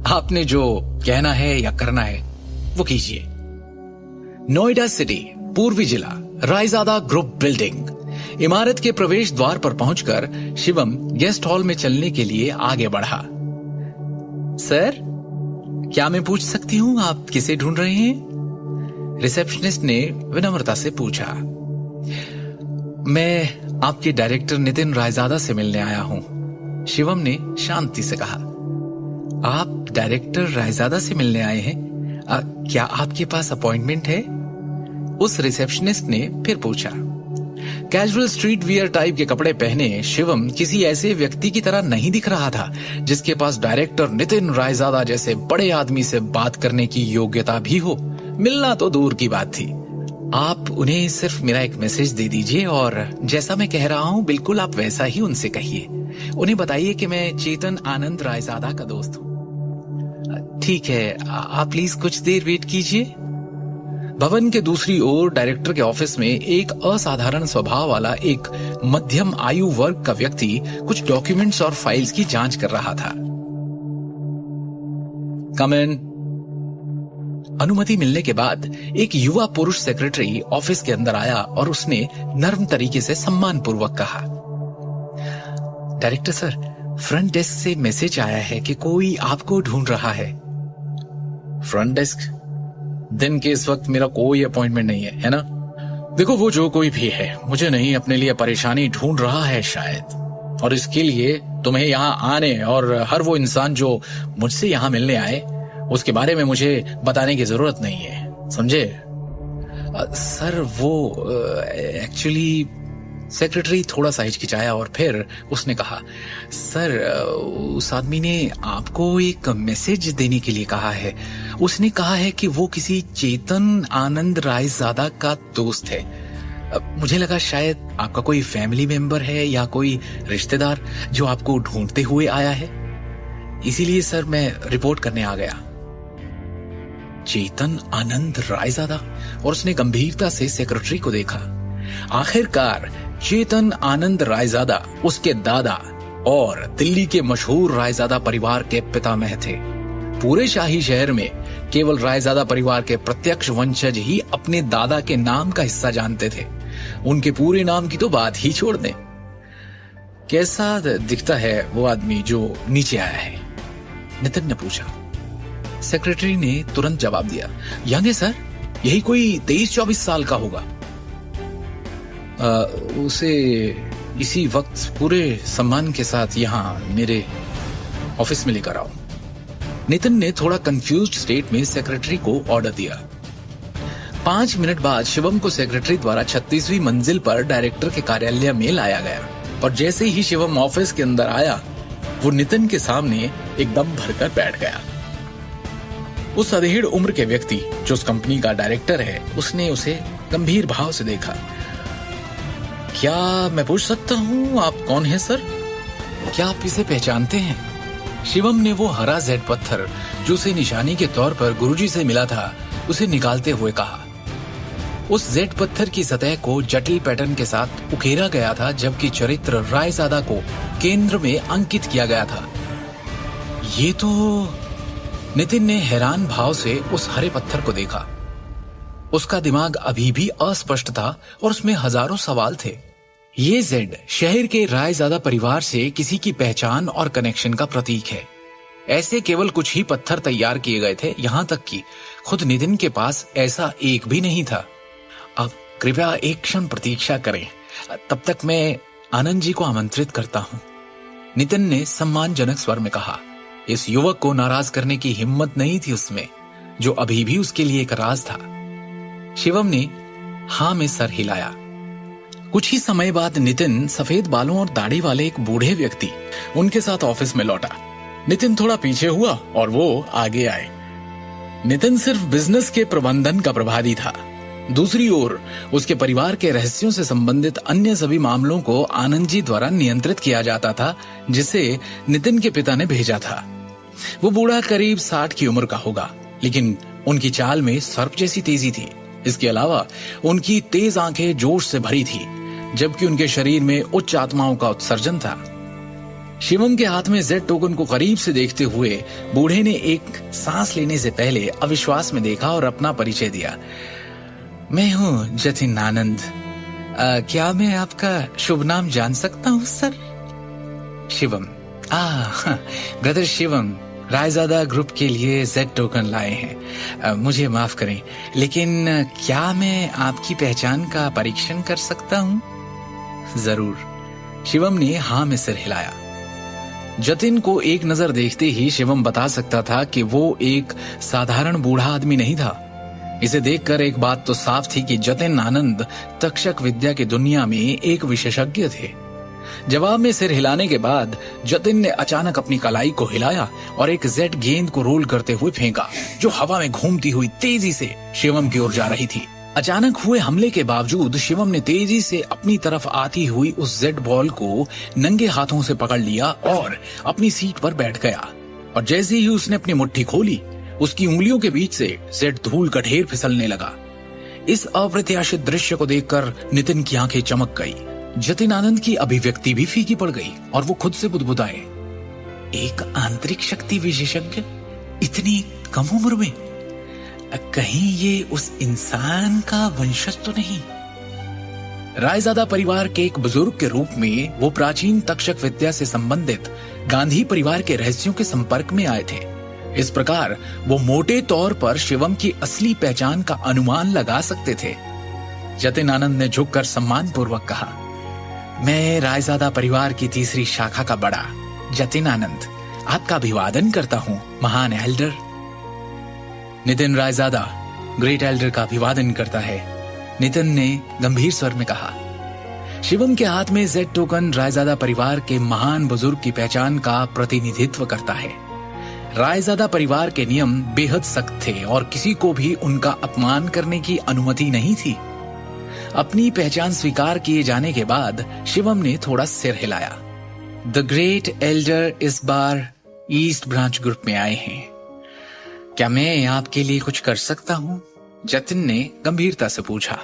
आपने जो कहना है या करना है वो कीजिए। नोएडा सिटी, पूर्वी जिला, रायजादा ग्रुप बिल्डिंग। इमारत के प्रवेश द्वार पर पहुंचकर शिवम गेस्ट हॉल में चलने के लिए आगे बढ़ा। सर, क्या मैं पूछ सकती हूं आप किसे ढूंढ रहे हैं? रिसेप्शनिस्ट ने विनम्रता से पूछा। मैं आपके डायरेक्टर नितिन रायजादा से मिलने आया हूं, शिवम ने शांति से कहा। आप डायरेक्टर रायजादा से मिलने आए हैं? क्या आपके पास अपॉइंटमेंट है? उस रिसेप्शनिस्ट ने फिर पूछा। कैजुअल स्ट्रीट वियर टाइप के कपड़े पहने शिवम किसी ऐसे व्यक्ति की तरह नहीं दिख रहा था जिसके पास डायरेक्टर नितिन रायजादा जैसे बड़े आदमी से बात करने की योग्यता भी हो। मिलना तो दूर की बात थी। आप उन्हें सिर्फ मेरा एक मैसेज दे दीजिए और जैसा मैं कह रहा हूं बिल्कुल आप वैसा ही उनसे कहिए। उन्हें बताइए कि मैं चेतन आनंद रायजादा का दोस्त हूं। ठीक है, आप प्लीज कुछ देर वेट कीजिए। भवन के दूसरी ओर डायरेक्टर के ऑफिस में एक असाधारण स्वभाव वाला एक मध्यम आयु वर्ग का व्यक्ति कुछ डॉक्यूमेंट्स और फाइल्स की जांच कर रहा था। कम इन। अनुमति मिलने के बाद एक युवा पुरुष सेक्रेटरी ऑफिस के अंदर आया और उसने नर्म तरीके से सम्मानपूर्वक कहा, डायरेक्टर सर, फ्रंट डेस्क से मैसेज आया है कि कोई आपको ढूंढ रहा है। Front desk? दिन के इस वक्त मेरा कोई अपॉइंटमेंट नहीं है ना? देखो, वो जो कोई भी है मुझे नहीं अपने लिए परेशानी ढूंढ रहा है शायद, और इसके लिए तुम्हें यहाँ आने और हर वो इंसान जो मुझसे यहाँ मिलने आए उसके बारे में मुझे बताने की जरूरत नहीं है, समझे? सर वो एक्चुअली, सेक्रेटरी थोड़ा सा हिचकिचाया और फिर उसने कहा, सर उस आदमी ने आपको एक मैसेज देने के लिए कहा है। उसने कहा है कि वो किसी चेतन आनंद रायजादा का दोस्त है। मुझे लगा शायद आपका कोई फैमिली मेंबर है या कोई रिश्तेदार जो आपको ढूंढते हुए आया है, इसीलिए सर मैं रिपोर्ट करने आ गया। चेतन आनंद रायजादा? और उसने गंभीरता से सेक्रेटरी को देखा। आखिरकार चेतन आनंद रायजादा उसके दादा और दिल्ली के मशहूर रायजादा परिवार के पितामह थे। पूरे शाही शहर में केवल रायजादा परिवार के प्रत्यक्ष वंशज ही अपने दादा के नाम का हिस्सा जानते थे। उनके पूरे नाम की तो बात ही छोड़ दें। कैसा दिखता है वो आदमी जो नीचे आया है? नितिन ने पूछा। सेक्रेटरी ने तुरंत जवाब दिया, यंग है सर, यही कोई 23-24 साल का होगा। उसे इसी वक्त पूरे सम्मान के साथ यहाँ मेरे ऑफिस में लेकर आओ। नितिन ने थोड़ा कंफ्यूज्ड स्टेट में सेक्रेटरी को ऑर्डर दिया। 5 मिनट बाद शिवम को सेक्रेटरी द्वारा 36वीं मंजिल पर डायरेक्टर के कार्यालय में लाया गया और जैसे ही शिवम ऑफिस के अंदर आया वो नितिन के सामने एकदम भरकर बैठ गया। उस अधेड़ उम्र के व्यक्ति जो उस कंपनी का डायरेक्टर है, उसने उसे गंभीर भाव से देखा। क्या मैं पूछ सकता हूँ आप कौन हैं सर? क्या आप इसे पहचानते हैं? शिवम ने वो हरा जेड पत्थर जो उसे निशानी के तौर पर गुरुजी से मिला था उसे निकालते हुए कहा। उस जेड पत्थर की सतह को जटिल पैटर्न के साथ उकेरा गया था, जबकि चरित्र रायजादा को केंद्र में अंकित किया गया था। ये तो... नितिन ने हैरान भाव से उस हरे पत्थर को देखा। उसका दिमाग अभी भी अस्पष्ट था और उसमें हजारों सवाल थे। ये जेड शहर के रायजादा परिवार से किसी की पहचान और कनेक्शन का प्रतीक है। ऐसे केवल कुछ ही पत्थर तैयार किए गए थे, यहां तक कि खुद नितिन के पास ऐसा एक भी नहीं था। अब कृपया एक क्षण प्रतीक्षा करें, तब तक मैं आनंद जी को आमंत्रित करता हूं, नितिन ने सम्मानजनक स्वर में कहा। इस युवक को नाराज करने की हिम्मत नहीं थी उसमें, जो अभी भी उसके लिए एक राज था। शिवम ने हां में सर हिलाया। कुछ ही समय बाद नितिन सफेद बालों और दाढ़ी वाले एक बूढ़े व्यक्ति उनके साथ ऑफिस में लौटा। नितिन थोड़ा पीछे हुआ और वो आगे आए। नितिन सिर्फ बिजनेस के प्रबंधन का प्रभारी था। दूसरी ओर उसके परिवार के रहस्यों से संबंधित अन्य सभी मामलों को आनंद जी द्वारा नियंत्रित किया जाता था, जिसे नितिन के पिता ने भेजा था। वो बूढ़ा करीब 60 की उम्र का होगा, लेकिन उनकी चाल में सर्प जैसी तेजी थी। इसके अलावा उनकी तेज आंखें जोश से भरी थी, जबकि उनके शरीर में उच्च आत्माओं का उत्सर्जन था। शिवम के हाथ में जेड टोकन को करीब से देखते हुए बूढ़े ने एक सांस लेने से पहले अविश्वास में देखा और अपना परिचय दिया। मैं हूँ जतिन आनंद। क्या मैं आपका शुभ नाम जान सकता हूँ sir? Shivam. Brother Shivam Raizada group के लिए जेड टोकन लाए हैं। मुझे माफ करें, लेकिन क्या मैं आपकी पहचान का परीक्षण कर सकता हूँ? जरूर। शिवम ने हाँ में सिर हिलाया। जतिन को एक नजर देखते ही शिवम बता सकता था कि वो एक साधारण बूढ़ा आदमी नहीं था। इसे देखकर एक बात तो साफ थी कि जतिन आनंद तक्षक विद्या की दुनिया में एक विशेषज्ञ थे। जवाब में सिर हिलाने के बाद जतिन ने अचानक अपनी कलाई को हिलाया और एक जेड गेंद को रोल करते हुए फेंका, जो हवा में घूमती हुई तेजी से शिवम की ओर जा रही थी। अचानक हुए हमले के बावजूद शिवम ने तेजी से अपनी तरफ आती हुई उस जेड बॉल को नंगे हाथों से पकड़ लिया और अपनी सीट पर बैठ गया। और जैसे ही उसने अपनी मुट्ठी खोली, उसकी उंगलियों के बीच से जेड धूल का ढेर फिसलने लगा। इस अप्रत्याशित दृश्य को देखकर नितिन की आंखें चमक गई। जतिन आनंद की अभिव्यक्ति भी फीकी पड़ गई और वो खुद से बुदबुदाए, एक आंतरिक शक्ति विशेषज्ञ इतनी कम उम्र में, कहीं ये उस इंसान का वंशज तो नहीं? रायजादा परिवार के एक बुजुर्ग के रूप में वो प्राचीन तक्षक विद्या से संबंधित गांधी परिवार के रहस्यों के संपर्क में आए थे। इस प्रकार वो मोटे तौर पर शिवम की असली पहचान का अनुमान लगा सकते थे। जतिन आनंद ने झुककर सम्मानपूर्वक कहा, मैं रायजादा परिवार की तीसरी शाखा का बड़ा जतिन आनंद आपका अभिवादन करता हूं, महान Elder. Nitin Raizada great Elder का अभिवादन करता है, नितिन ने गंभीर स्वर में कहा। शिवम के हाथ में जेड टोकन रायजादा परिवार के महान बुजुर्ग की पहचान का प्रतिनिधित्व करता है। रायजादा परिवार के नियम बेहद सख्त थे और किसी को भी उनका अपमान करने की अनुमति नहीं थी। अपनी पहचान स्वीकार किए जाने के बाद शिवम ने थोड़ा सिर हिलाया। द ग्रेट एल्डर इस बार ईस्ट ब्रांच ग्रुप में आए हैं, क्या मैं आपके लिए कुछ कर सकता हूं? जतिन ने गंभीरता से पूछा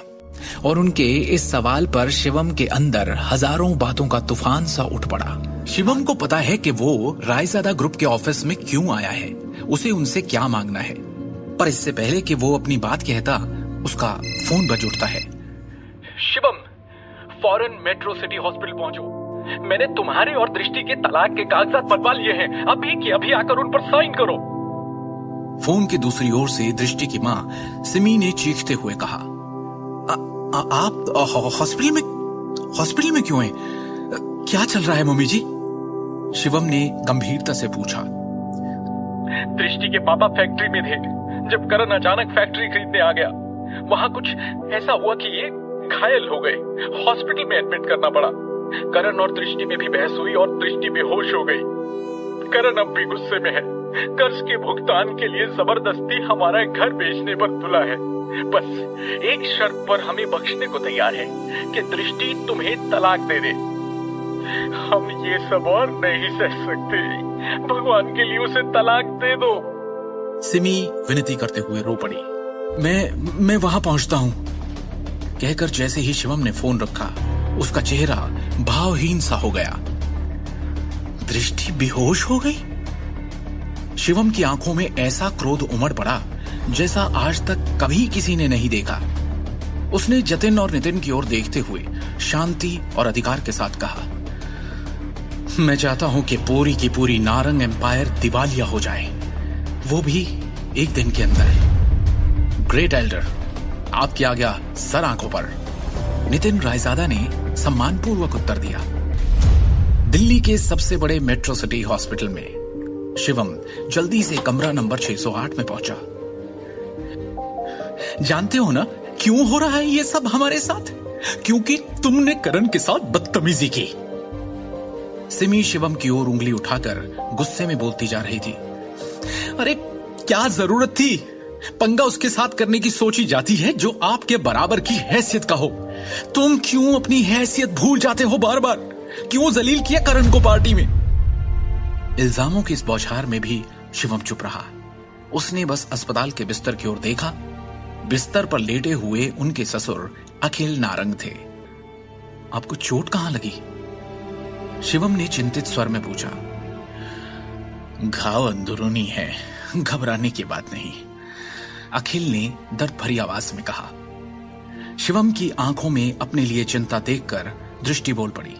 और उनके इस सवाल पर शिवम के अंदर हजारों बातों का तूफान सा उठ पड़ा। शिवम को पता है कि वो रायजादा ग्रुप के ऑफिस में क्यों आया है, उसे उनसे क्या मांगना है, पर इससे पहले कि वो अपनी बात कहता, उसका फोन बज उठता है। शिवम, फौरन मेट्रो सिटी हॉस्पिटल पहुंचो। मैंने तुम्हारे और दृष्टि के तलाक के कागजात बनवा लिए हैं, अभी के अभी आकर उन पर साइन करो। फोन की दूसरी ओर से दृष्टि की मां सिमी ने चीखते हुए कहा, आप हॉस्पिटल में क्यों हैं? क्या चल रहा है मम्मी जी? शिवम ने गंभीरता से पूछा। दृष्टि के पापा फैक्ट्री में थे जब करण अचानक फैक्ट्री खरीदने आ गया। वहां कुछ ऐसा हुआ कि ये घायल हो गए, हॉस्पिटल में एडमिट करना पड़ा। करण और दृष्टि में भी बहस हुई और दृष्टि बेहोश हो गई। करण अब भी गुस्से में है, कर्ज के भुगतान के लिए जबरदस्ती हमारा घर बेचने पर तुला है। बस एक शर्त पर हमें बख्शने को तैयार है कि दृष्टि तुम्हें तलाक दे दे। हम ये सब और नहीं सह सकते, भगवान के लिए उसे तलाक दे दो। सिमी विनती करते हुए रो पड़ी। मैं वहां पहुंचता हूं, कहकर जैसे ही शिवम ने फोन रखा, उसका चेहरा भावहीन सा हो गया। दृष्टि बेहोश हो गई। शिवम की आंखों में ऐसा क्रोध उमड़ पड़ा जैसा आज तक कभी किसी ने नहीं देखा। उसने जतिन और नितिन की ओर देखते हुए शांति और अधिकार के साथ कहा, मैं चाहता हूं कि पूरी की पूरी नारंग एम्पायर दिवालिया हो जाए, वो भी एक दिन के अंदर। ग्रेट एल्डर, आपकी आज्ञा सर आंखों पर। नितिन रायजादा ने सम्मानपूर्वक उत्तर दिया। दिल्ली के सबसे बड़े मेट्रो सिटी हॉस्पिटल में शिवम जल्दी से कमरा नंबर 608 में पहुंचा। जानते हो ना क्यों हो रहा है ये सब हमारे साथ? क्योंकि तुमने करण के साथ बदतमीजी की। सिमी शिवम की ओर उंगली उठाकर गुस्से में बोलती जा रही थी। अरे क्या जरूरत थी? पंगा उसके साथ करने की सोची जाती है जो आपके बराबर की हैसियत का हो। तुम क्यों अपनी हैसियत भूल जाते हो बार बार? क्यों जलील किया करण को पार्टी में? इल्जामों की इस बौछार में भी शिवम चुप रहा। उसने बस अस्पताल के बिस्तर की ओर देखा। बिस्तर पर लेटे हुए उनके ससुर अखिल नारंग थे। आपको चोट कहां लगी? शिवम ने चिंतित स्वर में पूछा। घाव अंदरूनी है, घबराने की बात नहीं, अखिल ने दर्द भरी आवाज में कहा। शिवम की आंखों में अपने लिए चिंता देखकर दृष्टि बोल पड़ी।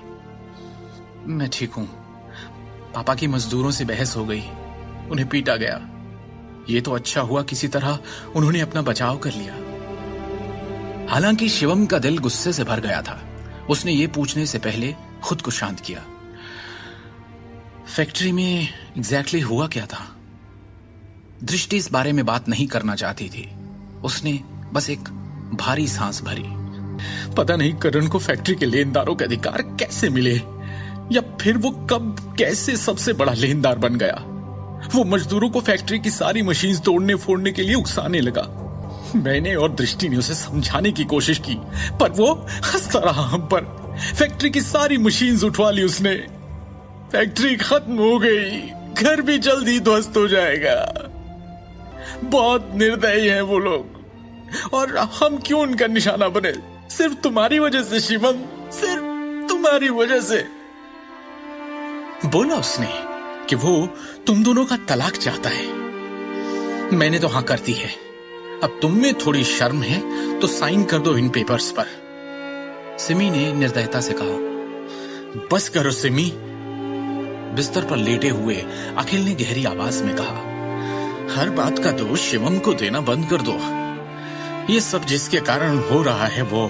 मैं ठीक हूं, पापा की मजदूरों से बहस हो गई, उन्हें पीटा गया। ये तो अच्छा हुआ किसी तरह उन्होंने अपना बचाव कर लिया। हालांकि शिवम का दिल गुस्से से भर गया था। उसने ये पूछने से पहले खुद को शांत किया। फैक्ट्री में एग्जैक्टली हुआ क्या था? दृष्टि इस बारे में बात नहीं करना चाहती थी। उसने बस एक भारी सांस भरी। पता नहीं करण को फैक्ट्री के लेनदारों के अधिकार कैसे मिले, या फिर वो कब कैसे सबसे बड़ा लेनदार बन गया। वो मजदूरों को फैक्ट्री की सारी मशीन तोड़ने फोड़ने के लिए उकसाने लगा। मैंने और दृष्टि ने उसे समझाने की कोशिश की, पर वो हंसता रहा हम पर। फैक्ट्री की सारी मशीन्स उठवा ली उसने। फैक्ट्री खत्म हो गई, घर भी जल्दी ध्वस्त हो जाएगा। बहुत निर्दयी हैं वो लोग, और हम क्यों उनका निशाना बने? सिर्फ तुम्हारी वजह से शिवम, सिर्फ तुम्हारी वजह से। बोला उसने कि वो तुम दोनों का तलाक चाहता है। मैंने तो हाँ कर दी है। अब तुम में थोड़ी शर्म है तो साइन कर दो इन पेपर्स पर। सिमी ने निर्दयता से कहा। बस करो सिमी। बिस्तर पर लेटे हुए अखिल ने गहरी आवाज में कहा, हर बात का दोष शिवम को देना बंद कर दो। ये सब जिसके कारण हो रहा है वो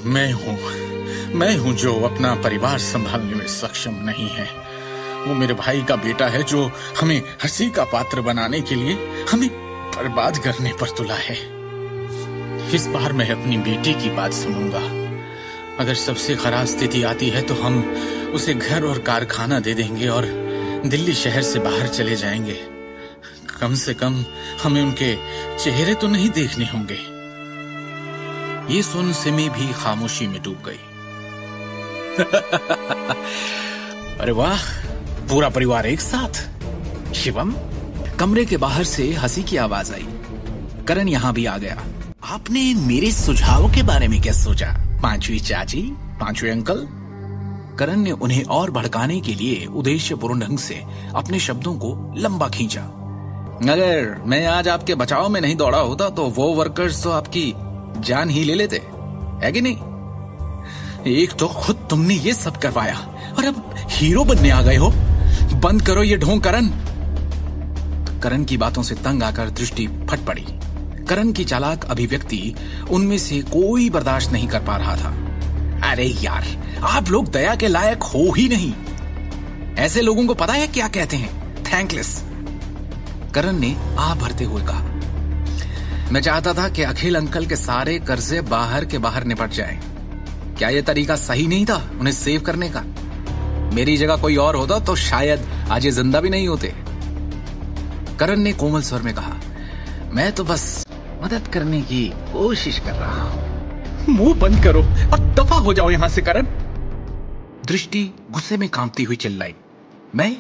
मैं हूं जो अपना परिवार संभालने में सक्षम नहीं है। वो मेरे भाई का बेटा है जो हमें हंसी का पात्र बनाने के लिए हमें बर्बाद करने पर तुला है। इस बार मैं अपनी बेटी की बात सुनूंगा। अगर सबसे खराब स्थिति आती है तो हम उसे घर और कारखाना दे देंगे और दिल्ली शहर से बाहर चले जाएंगे। कम से कम हमें उनके चेहरे तो नहीं देखने होंगे। ये सुन सिमी भी खामोशी में डूब गई। अरे वाह, पूरा परिवार एक साथ। शिवम। कमरे के बाहर से हंसी की आवाज आई। करण यहां भी आ गया। आपने मेरे सुझाव के बारे में क्या सोचा, पांचवी चाची, पांचवे अंकल? करण ने उन्हें और भड़काने के लिए उद्देश्यपूर्ण ढंग से अपने शब्दों को लंबा खींचा। अगर मैं आज आपके बचाव में नहीं दौड़ा होता तो वो वर्कर्स तो आपकी जान ही ले लेते, है कि नहीं? एक तो खुद तुमने ये सब करवाया और अब हीरो बनने आ गए हो। बंद करो ये ढोंग करण। करण की बातों से तंग आकर दृष्टि फट पड़ी। करण की चालाक अभिव्यक्ति उनमें से कोई बर्दाश्त नहीं कर पा रहा था। अरे यार, आप लोग दया के लायक हो ही नहीं। ऐसे लोगों को पता है क्या कहते हैं? थैंकलेस। करण ने आह भरते हुए कहा, मैं चाहता था कि अखिल अंकल के सारे कर्जे बाहर के बाहर निपट जाएं। क्या यह तरीका सही नहीं था उन्हें सेव करने का? मेरी जगह कोई और होता तो शायद आज ये जिंदा भी नहीं होते। करण ने कोमल स्वर में कहा, मैं तो बस मदद करने की कोशिश कर रहा हूं। मुंह बंद करो और दफा हो जाओ यहां से करण। दृष्टि गुस्से में कांपती हुई चिल्लाई, मैं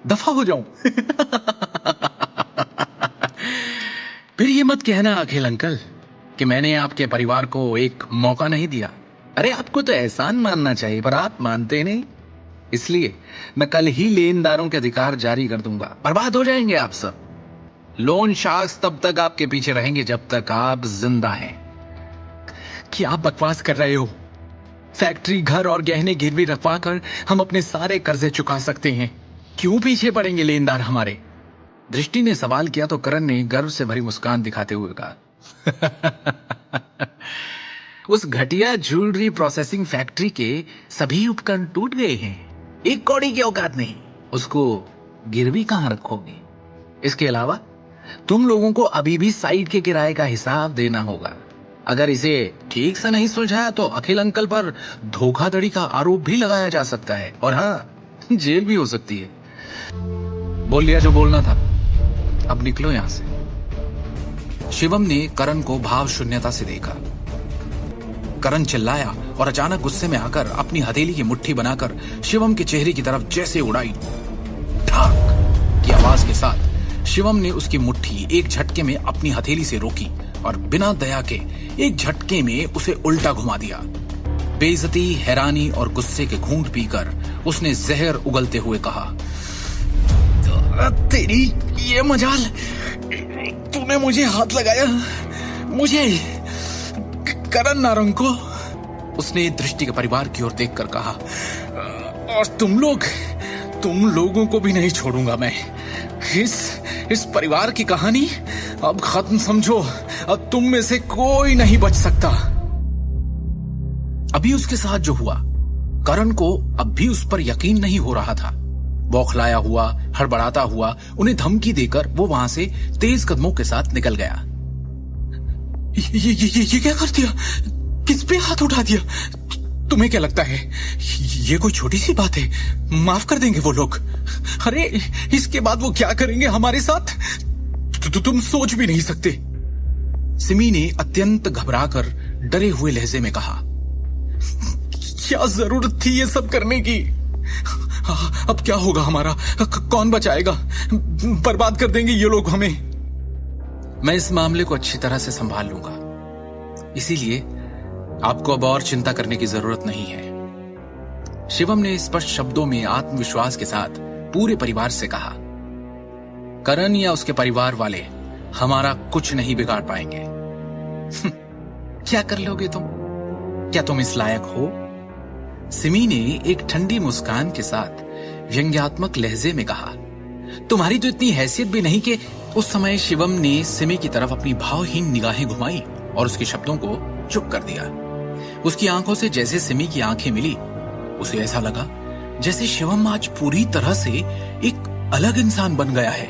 दफा हो जाऊं? फिर ये मत कहना अखिल अंकल कि मैंने आपके परिवार को एक मौका नहीं दिया। अरे आपको तो एहसान मानना चाहिए, पर आप मानते नहीं। इसलिए मैं कल ही लेनदारों के अधिकार जारी कर दूंगा। बर्बाद हो जाएंगे आप सब। लोन शार्क्स तब तक आपके पीछे रहेंगे जब तक आप जिंदा हैं। क्या आप बकवास कर रहे हो? फैक्ट्री, घर और गहने गिरवी रखवा कर हम अपने सारे कर्जे चुका सकते हैं। क्यों पीछे पड़ेंगे लेनदार हमारे? दृष्टि ने सवाल किया तो करण ने गर्व से भरी मुस्कान दिखाते हुए कहा, उस घटिया ज्वेलरी प्रोसेसिंग फैक्ट्री के सभी उपकरण टूट गए हैं। एक कौड़ी की औकात नहीं, उसको गिरवी कहां रखोगे? इसके अलावा तुम लोगों को अभी भी साइट के किराए का हिसाब देना होगा। अगर इसे ठीक से नहीं सुलझाया तो अखिल अंकल पर धोखाधड़ी का आरोप भी लगाया जा सकता है, और हाँ, जेल भी हो सकती है। बोल लिया जो बोलना था, अब निकलो यहां से। शिवम ने करण को भाव शून्यता से देखा। करण चिल्लाया और अचानक गुस्से में आकर अपनी हथेली की मुट्ठी बनाकर शिवम के चेहरे की तरफ जैसे उड़ाई। ठाक की आवाज के साथ शिवम ने उसकी मुट्ठी एक झटके में अपनी हथेली से रोकी और बिना दया के एक झटके में उसे उल्टा घुमा दिया। बेइज्जती, हैरानी और गुस्से के घूंट पीकर उसने जहर उगलते हुए कहा, तेरी ये मजाल, तूने मुझे हाथ लगाया, मुझे, करण नारंग को। उसने दृष्टि के परिवार की ओर देखकर कहा, और तुम लोगों को भी नहीं छोड़ूंगा मैं। इस परिवार की कहानी अब खत्म समझो। अब तुम में से कोई नहीं बच सकता। अभी उसके साथ जो हुआ, करण को अब भी उस पर यकीन नहीं हो रहा था। बौखलाया हुआ, हड़बड़ाता हुआ उन्हें धमकी देकर वो वहां से तेज कदमों के साथ निकल गया। ये क्या कर दिया? किस पे हाथ उठा दिया? तुम्हें क्या लगता है ये कोई छोटी सी बात है? माफ कर देंगे वो लोग। अरे इसके बाद वो क्या करेंगे हमारे साथ तुम सोच भी नहीं सकते। सिमी ने अत्यंत घबराकर डरे हुए लहजे में कहा, क्या जरूरत थी ये सब करने की? अब क्या होगा हमारा? कौन बचाएगा? बर्बाद कर देंगे ये लोग हमें। मैं इस मामले को अच्छी तरह से संभाल लूंगा, इसीलिए आपको अब और चिंता करने की जरूरत नहीं है। शिवम ने स्पष्ट शब्दों में आत्मविश्वास के साथ पूरे परिवार से कहा, करण या उसके परिवार वाले हमारा कुछ नहीं बिगाड़ पाएंगे। क्या कर लोगे तुम? क्या तुम इस लायक हो? सिमी ने एक ठंडी मुस्कान के साथ व्यंग्यात्मक लहजे में कहा, तुम्हारी तो इतनी हैसियत भी नहीं कि उस समय शिवम ने सिमी की तरफ अपनी भावहीन निगाहें घुमाई और उसके शब्दों को चुप कर दिया। उसकी आंखों से जैसे सिमी की आंखें मिली, उसे ऐसा लगा जैसे शिवम आज पूरी तरह से एक अलग इंसान बन गया है।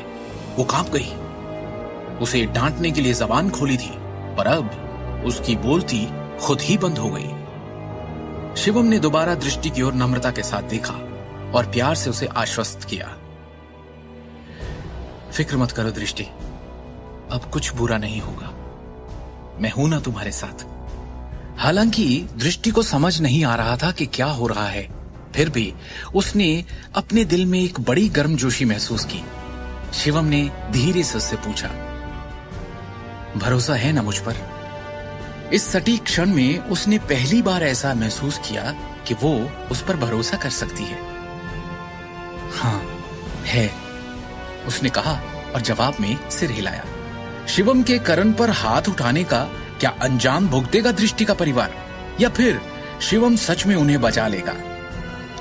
वो कांप गई। उसे डांटने के लिए जबान खोली थी, पर अब उसकी बोलती खुद ही बंद हो गई। शिवम ने दोबारा दृष्टि की ओर नम्रता के साथ देखा और प्यार से उसे आश्वस्त किया, फिक्र मत करो दृष्टि, अब कुछ बुरा नहीं होगा, मैं हूं ना तुम्हारे साथ। हालांकि दृष्टि को समझ नहीं आ रहा था कि क्या हो रहा है, फिर भी उसने अपने दिल में एक बड़ी गर्मजोशी महसूस की। शिवम ने धीरे से उससे पूछा, भरोसा है ना मुझ पर? इस सटीक क्षण में उसने पहली बार ऐसा महसूस किया कि वो उस पर भरोसा कर सकती है। हाँ है, उसने कहा और जवाब में सिर हिलाया। शिवम के करण पर हाथ उठाने का क्या अंजाम भुगतेगा दृष्टि का परिवार, या फिर शिवम सच में उन्हें बचा लेगा?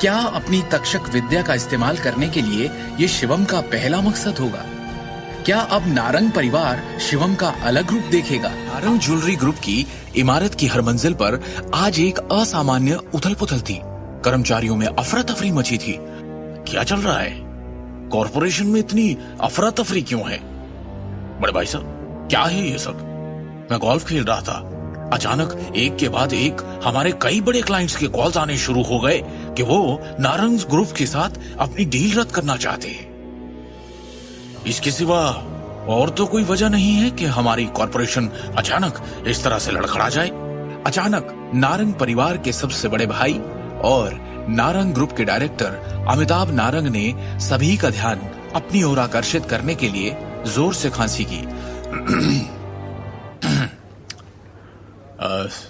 क्या अपनी तक्षक विद्या का इस्तेमाल करने के लिए ये शिवम का पहला मकसद होगा? क्या अब नारंग परिवार शिवम का अलग रूप देखेगा? नारंग ज्वेलरी ग्रुप की इमारत की हर मंजिल पर आज एक असामान्य उथल पुथल थी। कर्मचारियों में अफरा तफरी मची थी। क्या चल रहा है? कॉरपोरेशन में इतनी अफरा तफरी क्यों है? बड़े भाई साहब, क्या है ये सब? मैं गोल्फ खेल रहा था, अचानक एक के बाद एक हमारे कई बड़े क्लाइंट्स के कॉल्स आने शुरू हो गए कि वो नारंग ग्रुप के साथ अपनी डील रद्द करना चाहते हैं। इसके सिवा और तो कोई वजह नहीं है कि हमारी कॉरपोरेशन अचानक इस तरह से लड़खड़ा जाए। अचानक नारंग परिवार के सबसे बड़े भाई और नारंग ग्रुप के डायरेक्टर अमिताभ नारंग ने सभी का ध्यान अपनी ओर आकर्षित करने के लिए जोर से खांसी की।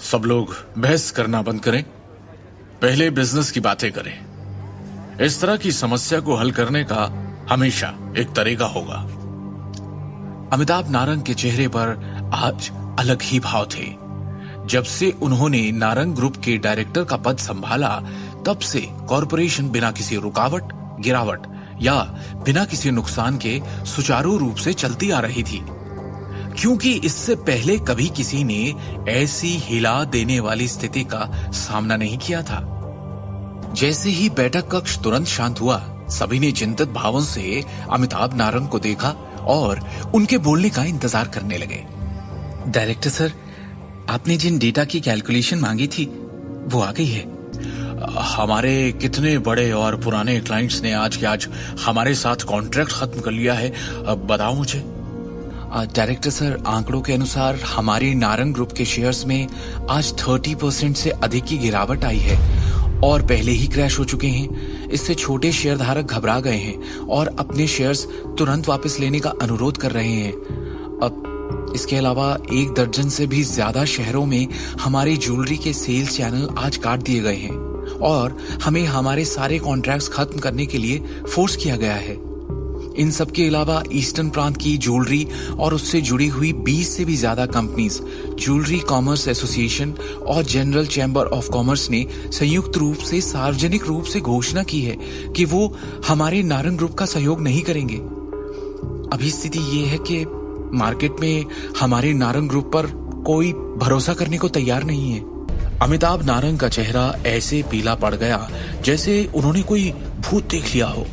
सब लोग बहस करना बंद करें, पहले बिजनेस की बातें करें। इस तरह की समस्या को हल करने का हमेशा एक तरीका होगा। अमिताभ नारंग के चेहरे पर आज अलग ही भाव थे। जब से उन्होंने नारंग ग्रुप के डायरेक्टर का पद संभाला, तब से कॉरपोरेशन बिना किसी रुकावट, गिरावट या बिना किसी नुकसान के सुचारू रूप से चलती आ रही थी, क्योंकि इससे पहले कभी किसी ने ऐसी हिला देने वाली स्थिति का सामना नहीं किया था। जैसे ही बैठक कक्ष तुरंत शांत हुआ, सभी ने चिंतित भावों से अमिताभ नारंग को देखा और उनके बोलने का इंतजार करने लगे। डायरेक्टर सर, आपने जिन डेटा की कैलकुलेशन मांगी थी वो आ गई है। हमारे कितने बड़े और पुराने क्लाइंट्स ने आज के आज हमारे साथ कॉन्ट्रैक्ट खत्म कर लिया है, बताओ मुझे। डायरेक्टर सर, आंकड़ों के अनुसार हमारे नारंग ग्रुप के शेयर्स में आज 30% से अधिक की गिरावट आई है और पहले ही क्रैश हो चुके हैं। इससे छोटे शेयर धारक घबरा गए हैं और अपने शेयर्स तुरंत वापस लेने का अनुरोध कर रहे हैं। अब इसके अलावा 1 दर्जन से भी ज्यादा शहरों में हमारी ज्वेलरी के सेल्स चैनल आज काट दिए गए हैं और हमें हमारे सारे कॉन्ट्रैक्ट्स खत्म करने के लिए फोर्स किया गया है। इन सब के अलावा ईस्टर्न प्रांत की ज्वेलरी और उससे जुड़ी हुई 20 से भी ज्यादा कंपनीज, ज्वेलरी कॉमर्स एसोसिएशन और जनरल चैम्बर ऑफ कॉमर्स ने संयुक्त रूप से सार्वजनिक रूप से घोषणा की है कि वो हमारे नारंग ग्रुप का सहयोग नहीं करेंगे। अभी स्थिति ये है कि मार्केट में हमारे नारंग ग्रुप पर कोई भरोसा करने को तैयार नहीं है। अमिताभ नारंग का चेहरा ऐसे पीला पड़ गया जैसे उन्होंने कोई भूत देख लिया हो।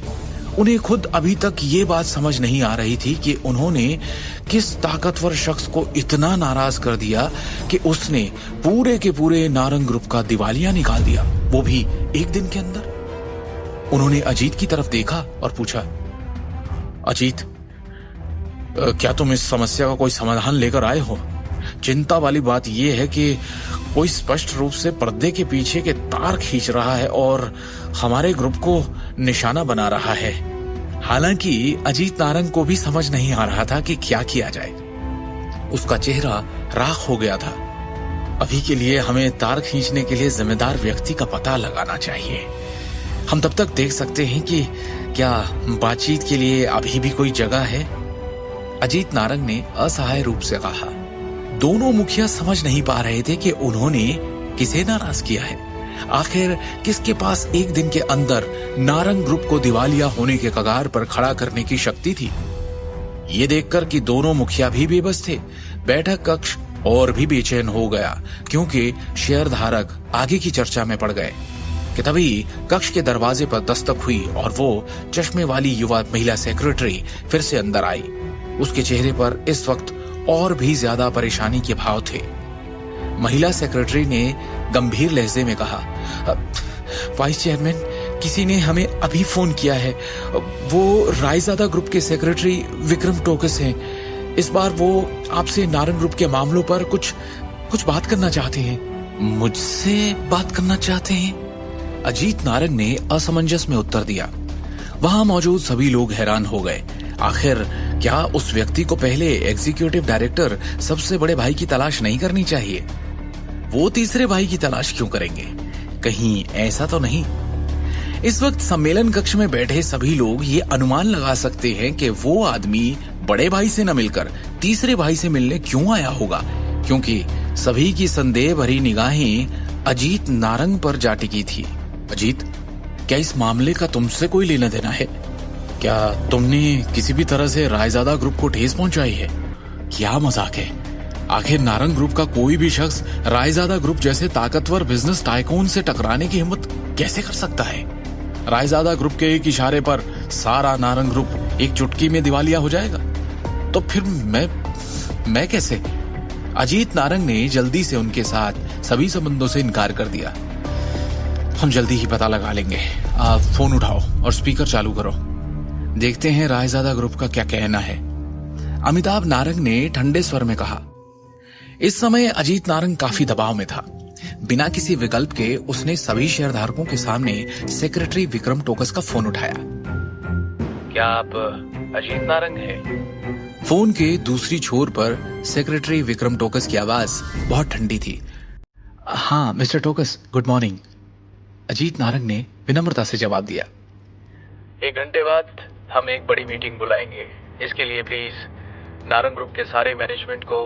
उन्हें खुद अभी तक ये बात समझ नहीं आ रही थी कि उन्होंने किस ताकतवर शख्स को इतना नाराज कर दिया कि उसने पूरे के पूरे नारंग ग्रुप का दिवालिया निकाल दिया, वो भी एक दिन के अंदर। उन्होंने अजीत की तरफ देखा और पूछा, अजीत, क्या तुम इस समस्या का कोई समाधान लेकर आए हो? चिंता वाली बात यह है कि कोई स्पष्ट रूप से पर्दे के पीछे के तार खींच रहा है और हमारे ग्रुप को निशाना बना रहा है। हालांकि अजीत नारंग को भी समझ नहीं आ रहा था कि क्या किया जाए। उसका चेहरा राख हो गया था। अभी के लिए हमें तार खींचने के लिए जिम्मेदार व्यक्ति का पता लगाना चाहिए। हम तब तक देख सकते हैं कि क्या बातचीत के लिए अभी भी कोई जगह है। अजीत नारंग ने असहाय रूप से कहा। दोनों मुखिया समझ नहीं पा रहे थे कि उन्होंने किसे नाराज किया है। आखिर किसके पास एक दिन के अंदर नारंग ग्रुप को दिवालिया होने के कगार पर खड़ा करने की शक्ति थी। ये देखकर कि दोनों मुखिया भी बेबस थे, बैठक कक्ष और भी बेचैन हो गया, क्योंकि शेयरधारक आगे की चर्चा में पड़ गए कि तभी कक्ष के दरवाजे पर दस्तक हुई और वो चश्मे वाली युवा महिला सेक्रेटरी फिर से अंदर आई। उसके चेहरे पर इस वक्त और भी ज्यादा परेशानी के भाव थे। महिला सेक्रेटरी ने गंभीर लहजे में कहा, वाइस चेयरमैन, किसी ने हमें अभी फोन किया है। वो रायजादा ग्रुप के सेक्रेटरी विक्रम टोकस हैं। इस बार वो आपसे नारंग ग्रुप के मामलों पर कुछ बात करना चाहते हैं। मुझसे बात करना चाहते हैं? अजीत नारंग ने असमंजस में उत्तर दिया। वहां मौजूद सभी लोग हैरान हो गए। आखिर क्या उस व्यक्ति को पहले एग्जीक्यूटिव डायरेक्टर सबसे बड़े भाई की तलाश नहीं करनी चाहिए? वो तीसरे भाई की तलाश क्यों करेंगे? कहीं ऐसा तो नहीं? इस वक्त सम्मेलन कक्ष में बैठे सभी लोग ये अनुमान लगा सकते हैं कि वो आदमी बड़े भाई से न मिलकर तीसरे भाई से मिलने क्यों आया होगा, क्योंकि सभी की संदेह भरी निगाहें अजीत नारंग पर जा टिकी थी। अजीत, क्या इस मामले का तुमसे कोई लेना देना है? क्या तुमने किसी भी तरह से रायजादा ग्रुप को ठेस पहुंचाई है? क्या मजाक है? आखिर नारंग ग्रुप का कोई भी शख्स रायजादा ग्रुप जैसे ताकतवर बिजनेस टाइकून से टकराने की हिम्मत कैसे कर सकता है? रायजादा ग्रुप के एक इशारे पर सारा नारंग ग्रुप एक चुटकी में दिवालिया हो जाएगा। तो फिर मैं कैसे? अजीत नारंग ने जल्दी से उनके साथ सभी संबंधों से इनकार कर दिया। हम जल्दी ही पता लगा लेंगे। आप फोन उठाओ और स्पीकर चालू करो। देखते हैं रायजादा ग्रुप का क्या कहना है। अमिताभ नारंग ने ठंडे स्वर में कहा। इस समय अजीत नारंग काफी दबाव में था। बिना किसी विकल्प के उसने सभी शेयरधारकों के सामने सेक्रेटरी विक्रम टोकस का फोन उठाया। क्या आप अजीत नारंग हैं? फोन के दूसरी छोर पर सेक्रेटरी विक्रम टोकस की आवाज बहुत ठंडी थी। हाँ mister Tokas, good morning. Ajit Narang ने विनम्रता से जवाब दिया। 1 घंटे बाद हम एक बड़ी मीटिंग बुलाएंगे। इसके लिए प्लीज नारंग ग्रुप के सारे मैनेजमेंट को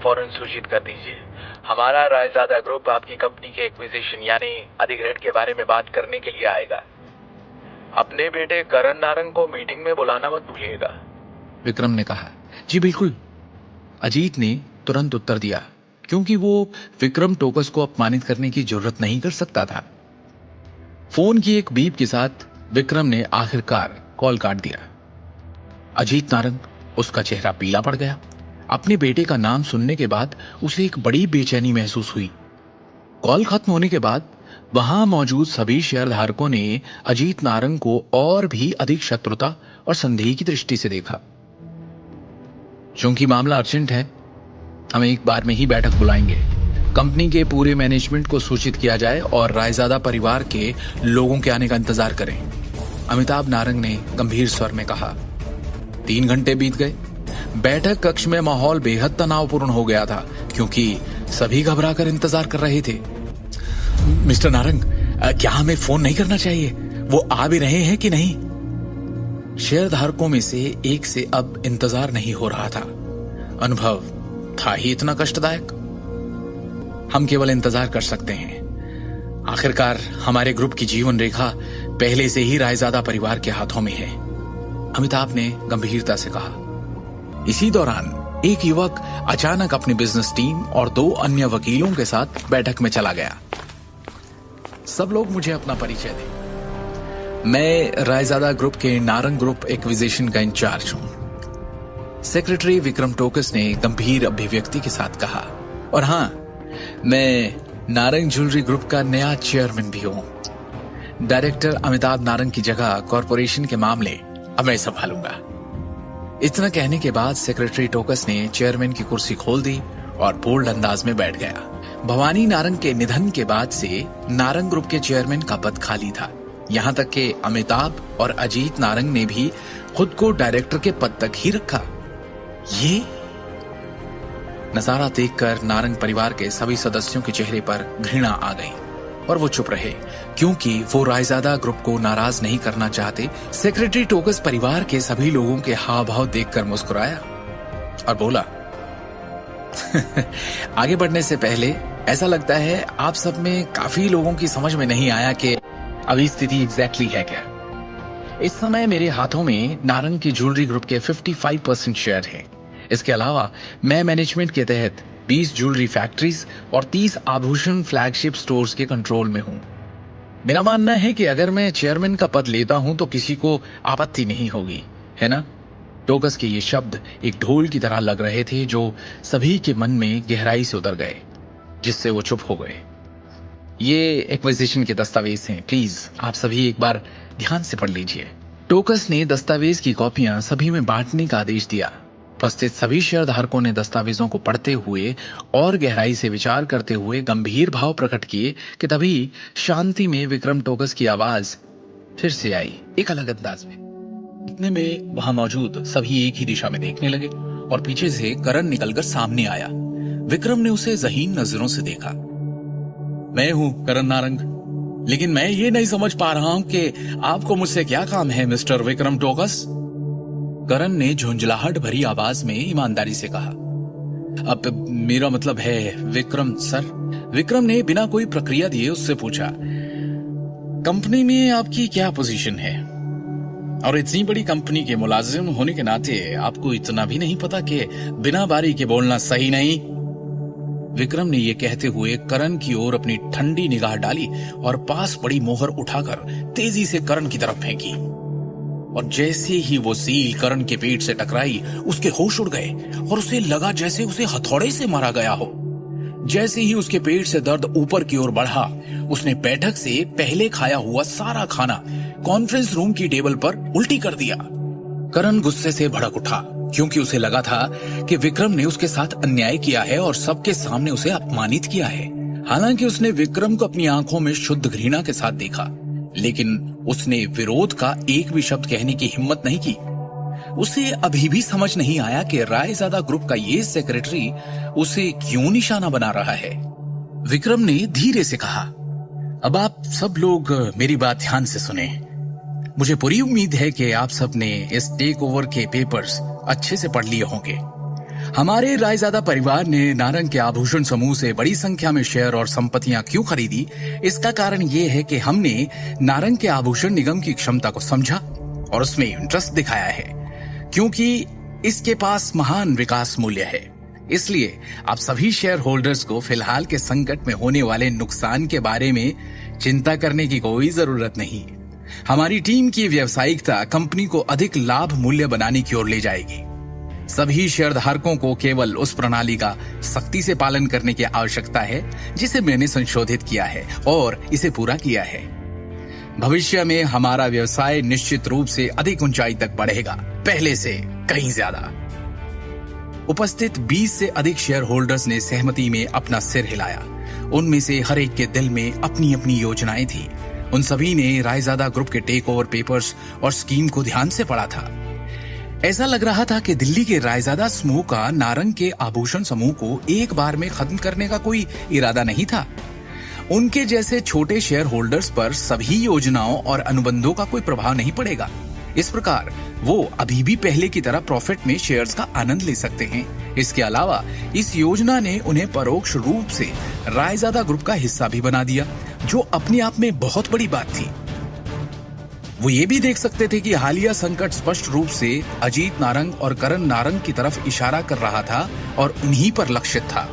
फौरन सूचित कर दीजिए। हमारा रायजादा ग्रुप आपकी कंपनी के एक्विजिशन यानी अधिग्रहण के बारे में बात करने के लिए आएगा। अपने बेटे करण नारंग को मीटिंग में बुलाना मत भूलिएगा। विक्रम ने कहा। जी बिल्कुल, अजीत ने तुरंत उत्तर दिया, क्योंकि वो विक्रम टोकस को अपमानित करने की जरूरत नहीं कर सकता था। फोन की एक बीप के साथ विक्रम ने आखिरकार कॉल काट दिया। अजीत नारंग, उसका चेहरा पीला पड़ गया। अपने बेटे का नाम सुनने के बाद उसे एक बड़ी बेचैनी महसूस हुई। कॉल खत्म होने के बाद वहां मौजूद सभी शेयरधारकों ने अजीत नारंग को और भी अधिक शत्रुता और संदेह की दृष्टि से देखा। चूंकि मामला अर्जेंट है, हम एक बार में ही बैठक बुलाएंगे। कंपनी के पूरे मैनेजमेंट को सूचित किया जाए और रायजादा परिवार के लोगों के आने का इंतजार करें। अमिताभ नारंग ने गंभीर स्वर में कहा। 3 घंटे बीत गए। बैठक कक्ष में माहौल बेहद तनावपूर्ण हो गया था, क्योंकि सभी घबराकर इंतजार कर रहे थे। मिस्टर नारंग, क्या हमें फोन नहीं करना चाहिए? वो आ भी रहे हैं कि नहीं? शेयरधारकों में से एक से अब इंतजार नहीं हो रहा था। अनुभव था ही इतना कष्टदायक। हम केवल इंतजार कर सकते हैं। आखिरकार हमारे ग्रुप की जीवन रेखा पहले से ही रायजादा परिवार के हाथों में है, अमिताभ ने गंभीरता से कहा। इसी दौरान एक युवक अचानक अपनी बिजनेस टीम और 2 अन्य वकीलों के साथ बैठक में चला गया। सब लोग मुझे अपना परिचय दें। मैं रायजादा ग्रुप के नारंग ग्रुप एक्विजिशन का इंचार्ज हूं। सेक्रेटरी विक्रम टोकस ने गंभीर अभिव्यक्ति के साथ कहा। और हाँ, मैं नारंग ज्वेलरी ग्रुप का नया चेयरमैन भी हूं। डायरेक्टर अमिताभ नारंग की जगह कॉरपोरेशन के मामले अब मैं संभालूंगा। इतना कहने के बाद सेक्रेटरी टोकस ने चेयरमैन की कुर्सी खोल दी और बोल्ड अंदाज में बैठ गया। भवानी नारंग के निधन के बाद से नारंग ग्रुप के चेयरमैन का पद खाली था। यहाँ तक कि अमिताभ और अजीत नारंग ने भी खुद को डायरेक्टर के पद तक ही रखा। ये नजारा देखकर नारंग परिवार के सभी सदस्यों के चेहरे पर घृणा आ गई और वो चुप रहे, क्योंकि वो रायजादा ग्रुप को नाराज नहीं करना चाहते। सेक्रेटरी टोकस परिवार के सभी लोगों के हाव भाव देखकर मुस्कुराया और बोला, आगे बढ़ने से पहले ऐसा लगता है आप सब में काफी लोगों की समझ में नहीं आया कि अभी स्थिति एग्जैक्टली है क्या। इस समय मेरे हाथों में नारंग की ज्वेलरी ग्रुप के 55% शेयर हैं। इसके अलावा मैं मैनेजमेंट के तहत 20 ज्वेलरी फैक्ट्रीज और 30 आभूषण फ्लैगशिप स्टोर्स के कंट्रोल में हूं। मेरा मानना है कि अगर मैं चेयरमैन का पद लेता हूं तो किसी को आपत्ति नहीं होगी, है ना? टोकस के ये शब्द एक ढोल की तरह लग रहे थे जो सभी के मन में गहराई से उतर गए, जिससे वो चुप हो गए। ये एक्विजिशन के दस्तावेज हैं, प्लीज आप सभी एक बार ध्यान से पढ़ लीजिए। टोकस ने दस्तावेज की कॉपियां सभी में बांटने का आदेश दिया। उपस्थित सभी शेयर धारकों ने दस्तावेजों को पढ़ते हुए और गहराई से विचार करते हुए गंभीर भाव प्रकट किए कि तभी शांति में विक्रम टोकस की आवाज फिर से आई, एक अलग अंदाज में। इतने में वहां मौजूद सभी एक ही दिशा में देखने लगे और पीछे से करण निकलकर सामने आया। विक्रम ने उसे ज़हीन नजरों से देखा। मैं हूं करण नारंग, लेकिन मैं ये नहीं समझ पा रहा हूं कि आपको मुझसे क्या काम है मिस्टर विक्रम टोकस। करण ने झुंझलाहट भरी आवाज में ईमानदारी से कहा, अब मेरा मतलब है विक्रम सर। विक्रम ने बिना कोई प्रक्रिया दिए उससे पूछा, कंपनी में आपकी क्या पोजीशन है? और इतनी बड़ी कंपनी के मुलाजिम होने के नाते आपको इतना भी नहीं पता कि बिना बारी के बोलना सही नहीं? विक्रम ने यह कहते हुए करण की ओर अपनी ठंडी निगाह डाली और पास पड़ी मोहर उठाकर तेजी से करण की तरफ फेंकी। और जैसे ही वो सील करण के पेट से टकराई, उसके होश उड़ गए और उसे लगा जैसे उसे हथौड़े से मारा गया हो। जैसे ही उसके पेट से दर्द ऊपर की ओर बढ़ा, उसने बैठक से पहले खाया हुआ सारा खाना कॉन्फ्रेंस रूम की टेबल पर उल्टी कर दिया। करण गुस्से से भड़क उठा, क्योंकि उसे लगा था कि विक्रम ने उसके साथ अन्याय किया है और सबके सामने उसे अपमानित किया है। हालांकि उसने विक्रम को अपनी आंखों में शुद्ध घृणा के साथ देखा, लेकिन उसने विरोध का एक भी शब्द कहने की हिम्मत नहीं की। उसे अभी भी समझ नहीं आया कि रायजादा ग्रुप का ये सेक्रेटरी उसे क्यों निशाना बना रहा है। विक्रम ने धीरे से कहा, अब आप सब लोग मेरी बात ध्यान से सुने। मुझे पूरी उम्मीद है कि आप सब ने इस टेक ओवर के पेपर्स अच्छे से पढ़ लिए होंगे। हमारे रायजादा परिवार ने नारंग के आभूषण समूह से बड़ी संख्या में शेयर और संपत्तियां क्यों खरीदी, इसका कारण ये है कि हमने नारंग के आभूषण निगम की क्षमता को समझा और उसमें इंटरेस्ट दिखाया है, क्योंकि इसके पास महान विकास मूल्य है। इसलिए आप सभी शेयर होल्डर्स को फिलहाल के संकट में होने वाले नुकसान के बारे में चिंता करने की कोई जरूरत नहीं। हमारी टीम की व्यावसायिकता कंपनी को अधिक लाभ मूल्य बनाने की ओर ले जाएगी। सभी शेयरधारकों को केवल उस प्रणाली का सख्ती से पालन करने की आवश्यकता है जिसे मैंने संशोधित किया है और इसे पूरा किया है। भविष्य में हमारा व्यवसाय निश्चित रूप से अधिक ऊंचाई तक बढ़ेगा, पहले से कहीं ज्यादा। उपस्थित 20 से अधिक शेयर होल्डर्स ने सहमति में अपना सिर हिलाया। उनमें से हर एक के दिल में अपनी अपनी योजनाएं थी। उन सभी ने रायजादा ग्रुप के टेक ओवर पेपर्स और स्कीम को ध्यान से पढ़ा था। ऐसा लग रहा था कि दिल्ली के रायजादा समूह का नारंग के आभूषण समूह को एक बार में खत्म करने का कोई इरादा नहीं था। उनके जैसे छोटे शेयर होल्डर्स पर सभी योजनाओं और अनुबंधों का कोई प्रभाव नहीं पड़ेगा। इस प्रकार वो अभी भी पहले की तरह प्रॉफिट में शेयर्स का आनंद ले सकते हैं। इसके अलावा इस योजना ने उन्हें परोक्ष रूप से रायजादा ग्रुप का हिस्सा भी बना दिया, जो अपने आप में बहुत बड़ी बात थी। वो ये भी देख सकते थे कि हालिया संकट स्पष्ट रूप से अजीत नारंग और करण नारंग की तरफ इशारा कर रहा था और उन्हीं पर लक्षित था।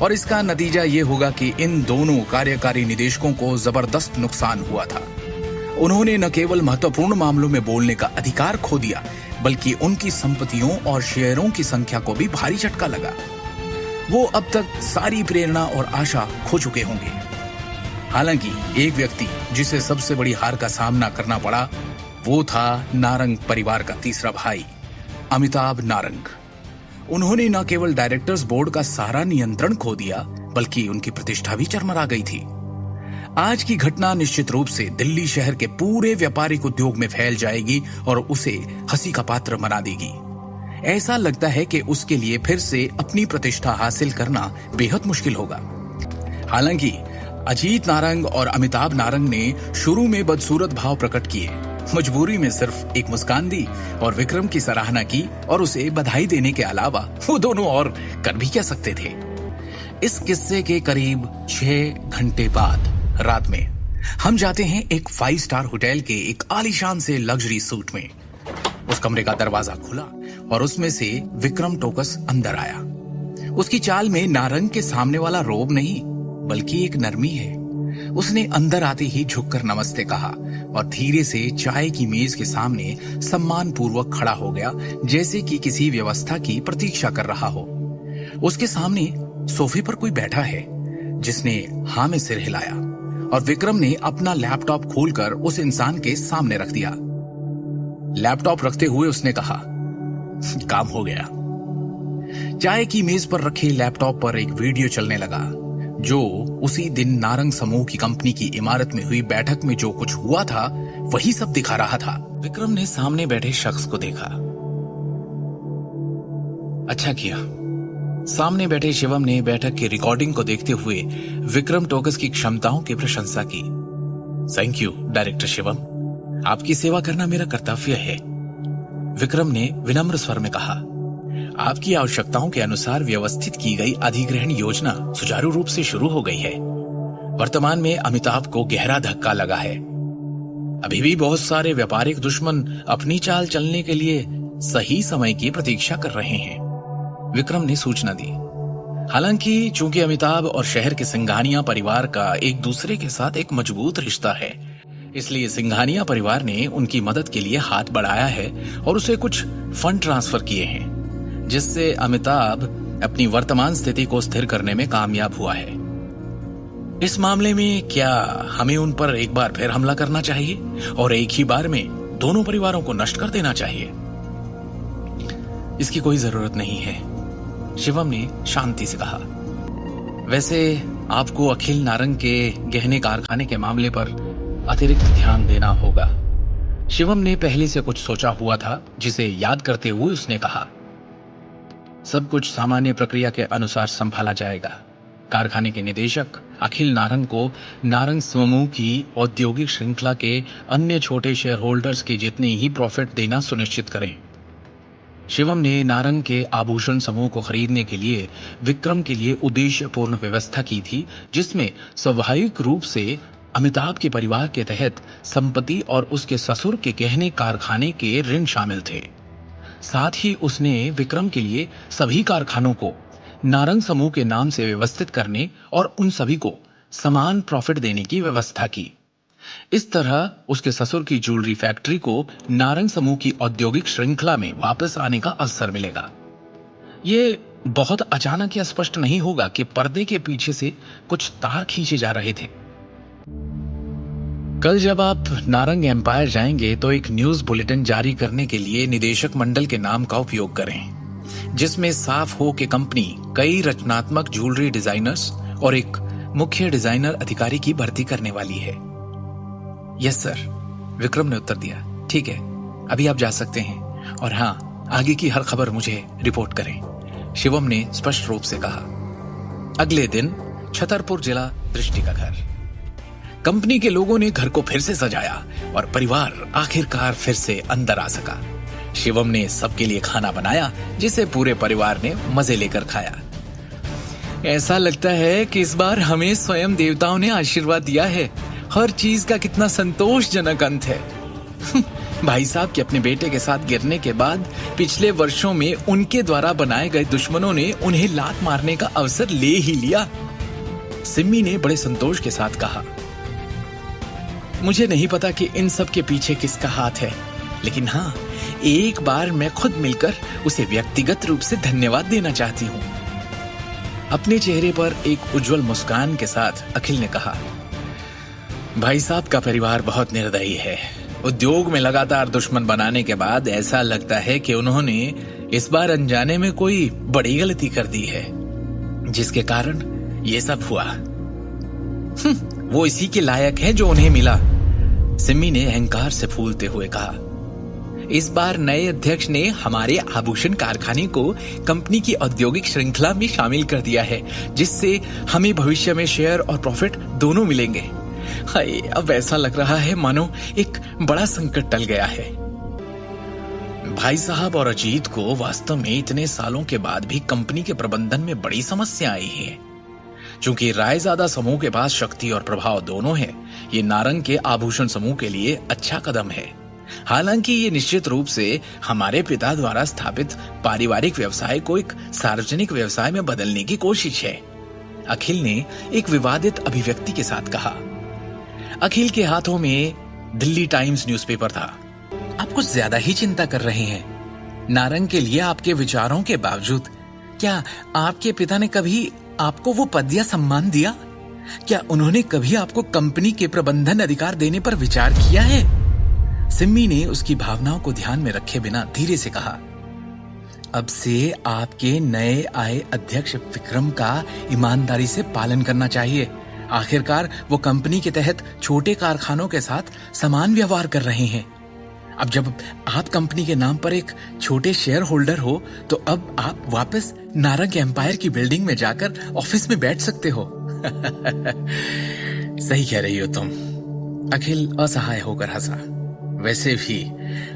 और इसका नतीजा ये होगा कि इन दोनों कार्यकारी निदेशकों को जबरदस्त नुकसान हुआ था। उन्होंने न केवल महत्वपूर्ण मामलों में बोलने का अधिकार खो दिया, बल्कि उनकी संपत्तियों और शेयरों की संख्या को भी भारी झटका लगा। वो अब तक सारी प्रेरणा और आशा खो चुके होंगे। हालांकि एक व्यक्ति जिसे सबसे बड़ी हार का सामना करना पड़ा वो था नारंग परिवार का तीसरा भाई, अमिताभ नारंग। उन्होंने न केवल डायरेक्टर्स बोर्ड का सारा नियंत्रण खो दिया, बल्कि उनकी प्रतिष्ठा भी चरमरा गई थी। आज की घटना निश्चित रूप से दिल्ली शहर के पूरे व्यापारिक उद्योग में फैल जाएगी और उसे हंसी का पात्र बना देगी। ऐसा लगता है कि उसके लिए फिर से अपनी प्रतिष्ठा हासिल करना बेहद मुश्किल होगा। हालांकि अजीत नारंग और अमिताभ नारंग ने शुरू में बदसूरत भाव प्रकट किए, मजबूरी में सिर्फ एक मुस्कान दी और विक्रम की सराहना की और उसे बधाई देने के अलावा वो दोनों और कर भी क्या सकते थे। इस किस्से के करीब 6 घंटे बाद रात में हम जाते हैं एक 5 स्टार होटल के एक आलीशान से लग्जरी सूट में। उस कमरे का दरवाजा खुला और उसमें से विक्रम टोकस अंदर आया। उसकी चाल में नारंग के सामने वाला रोब नहीं बल्कि एक नरमी है। उसने अंदर आते ही झुककर नमस्ते कहा और धीरे से चाय की मेज के सामने सम्मान पूर्वक खड़ा हो गया, जैसे कि किसी व्यवस्था की प्रतीक्षा कर रहा हो। उसके सामने सोफे पर कोई बैठा है जिसने हाँ में सिर हिलाया और विक्रम ने अपना लैपटॉप खोलकर उस इंसान के सामने रख दिया। लैपटॉप रखते हुए उसने कहा, काम हो गया। चाय की मेज पर रखे लैपटॉप पर एक वीडियो चलने लगा जो उसी दिन नारंग समूह की कंपनी की इमारत में हुई बैठक में जो कुछ हुआ था वही सब दिखा रहा था। विक्रम ने सामने बैठे शख्स को देखा। अच्छा किया। सामने बैठे शिवम ने बैठक की रिकॉर्डिंग को देखते हुए विक्रम टोकस की क्षमताओं की प्रशंसा की। थैंक यू डायरेक्टर शिवम, आपकी सेवा करना मेरा कर्तव्य है। विक्रम ने विनम्र स्वर में कहा, आपकी आवश्यकताओं के अनुसार व्यवस्थित की गई अधिग्रहण योजना सुचारू रूप से शुरू हो गई है। वर्तमान में अमिताभ को गहरा धक्का लगा है। अभी भी बहुत सारे व्यापारिक दुश्मन अपनी चाल चलने के लिए सही समय की प्रतीक्षा कर रहे हैं, विक्रम ने सूचना दी। हालांकि चूंकि अमिताभ और शहर के सिंघानिया परिवार का एक दूसरे के साथ एक मजबूत रिश्ता है, इसलिए सिंघानिया परिवार ने उनकी मदद के लिए हाथ बढ़ाया है और उसे कुछ फंड ट्रांसफर किए हैं, जिससे अमिताभ अपनी वर्तमान स्थिति को स्थिर करने में कामयाब हुआ है। इस मामले में क्या हमें उन पर एक बार फिर हमला करना चाहिए और एक ही बार में दोनों परिवारों को नष्ट कर देना चाहिए? इसकी कोई जरूरत नहीं है, शिवम ने शांति से कहा। वैसे आपको अखिल नारंग के गहने कारखाने के मामले पर अतिरिक्त ध्यान देना होगा। शिवम ने पहले से कुछ सोचा हुआ था, जिसे याद करते हुए उसने कहा, सब कुछ सामान्य प्रक्रिया के अनुसार संभाला जाएगा। कारखाने के निदेशक अखिल नारंग को नारंग समूह की औद्योगिक श्रृंखला के अन्य छोटे शेयर होल्डर्स के जितने ही प्रॉफिट देना सुनिश्चित करें। शिवम ने नारंग के आभूषण समूह को खरीदने के लिए विक्रम के लिए उद्देश्यपूर्ण व्यवस्था की थी, जिसमें स्वाभाविक रूप से अमिताभ के परिवार के तहत संपत्ति और उसके ससुर के गहने कारखाने के ऋण शामिल थे। साथ ही उसने विक्रम के लिए सभी कारखानों को नारंग समूह के नाम से व्यवस्थित करने और उन सभी को समान प्रॉफिट देने की व्यवस्था की। इस तरह उसके ससुर की ज्वेलरी फैक्ट्री को नारंग समूह की औद्योगिक श्रृंखला में वापस आने का अवसर मिलेगा। ये बहुत अचानक या स्पष्ट नहीं होगा कि पर्दे के पीछे से कुछ तार खींचे जा रहे थे। कल जब आप नारंग एम्पायर जाएंगे तो एक न्यूज बुलेटिन जारी करने के लिए निदेशक मंडल के नाम का उपयोग करें, जिसमें साफ हो कि कंपनी कई रचनात्मक ज्वेलरी डिजाइनर्स और एक मुख्य डिजाइनर अधिकारी की भर्ती करने वाली है। यस सर, विक्रम ने उत्तर दिया। ठीक है, अभी आप जा सकते हैं और हाँ, आगे की हर खबर मुझे रिपोर्ट करें, शिवम ने स्पष्ट रूप से कहा। अगले दिन छतरपुर जिला दृष्टि का घर। कंपनी के लोगों ने घर को फिर से सजाया और परिवार आखिरकार फिर से अंदर आ सका। शिवम ने सबके लिए खाना बनाया, जिसे पूरे परिवार ने मजे लेकर खाया। ऐसा लगता है कि इस बार हमें स्वयं देवताओं ने आशीर्वाद दिया है। हर चीज का कितना संतोषजनक अंत है। भाई साहब के अपने बेटे के साथ गिरने के बाद पिछले वर्षों में उनके द्वारा बनाए गए दुश्मनों ने उन्हें लात मारने का अवसर ले ही लिया। सिम्मी ने बड़े संतोष के साथ कहा, मुझे नहीं पता कि इन सब के पीछे किसका हाथ है, लेकिन हाँ, एक बार मैं खुद मिलकर उसे व्यक्तिगत रूप से धन्यवाद देना चाहती हूँ। अपने चेहरे पर एक उज्जवल मुस्कान के साथ अखिल ने कहा, भाई साहब का परिवार बहुत निर्दयी है। उद्योग में लगातार दुश्मन बनाने के बाद ऐसा लगता है कि उन्होंने इस बार अनजाने में कोई बड़ी गलती कर दी है, जिसके कारण ये सब हुआ। वो इसी के लायक है जो उन्हें मिला, सिमी ने अहंकार से फूलते हुए कहा। इस बार नए अध्यक्ष ने हमारे आभूषण कारखाने को कंपनी की औद्योगिक श्रृंखला में शामिल कर दिया है, जिससे हमें भविष्य में शेयर और प्रॉफिट दोनों मिलेंगे। हाय, अब ऐसा लग रहा है मानो एक बड़ा संकट टल गया है। भाई साहब और अजीत को वास्तव में इतने सालों के बाद भी कंपनी के प्रबंधन में बड़ी समस्या आई है। चूंकि रायजादा समूह के पास शक्ति और प्रभाव दोनों है, ये नारंग के आभूषण समूह के लिए अच्छा कदम है। हालांकि ये निश्चित रूप से हमारे पिता द्वारा स्थापित पारिवारिक व्यवसाय को एक सार्वजनिक व्यवसाय में बदलने की कोशिश है, अखिल ने एक विवादित अभिव्यक्ति के साथ कहा। अखिल के हाथों में दिल्ली टाइम्स न्यूज़पेपर था। आप कुछ ज्यादा ही चिंता कर रहे हैं। नारंग के लिए आपके विचारों के बावजूद क्या आपके पिता ने कभी आपको वो पद या सम्मान दिया? क्या उन्होंने कभी आपको कंपनी के प्रबंधन अधिकार देने पर विचार किया है? सिम्मी ने उसकी भावनाओं को ध्यान में रखे बिना धीरे से कहा, अब से आपके नए आए अध्यक्ष विक्रम का ईमानदारी से पालन करना चाहिए। आखिरकार वो कंपनी के तहत छोटे कारखानों के साथ समान व्यवहार कर रहे हैं। अब जब आप कंपनी के नाम पर एक छोटे शेयर होल्डर हो, तो अब आप वापस नारंग एम्पायर की बिल्डिंग में जाकर ऑफिस में बैठ सकते हो। सही कह रही हो तुम, अखिल असहाय होकर हंसा। वैसे भी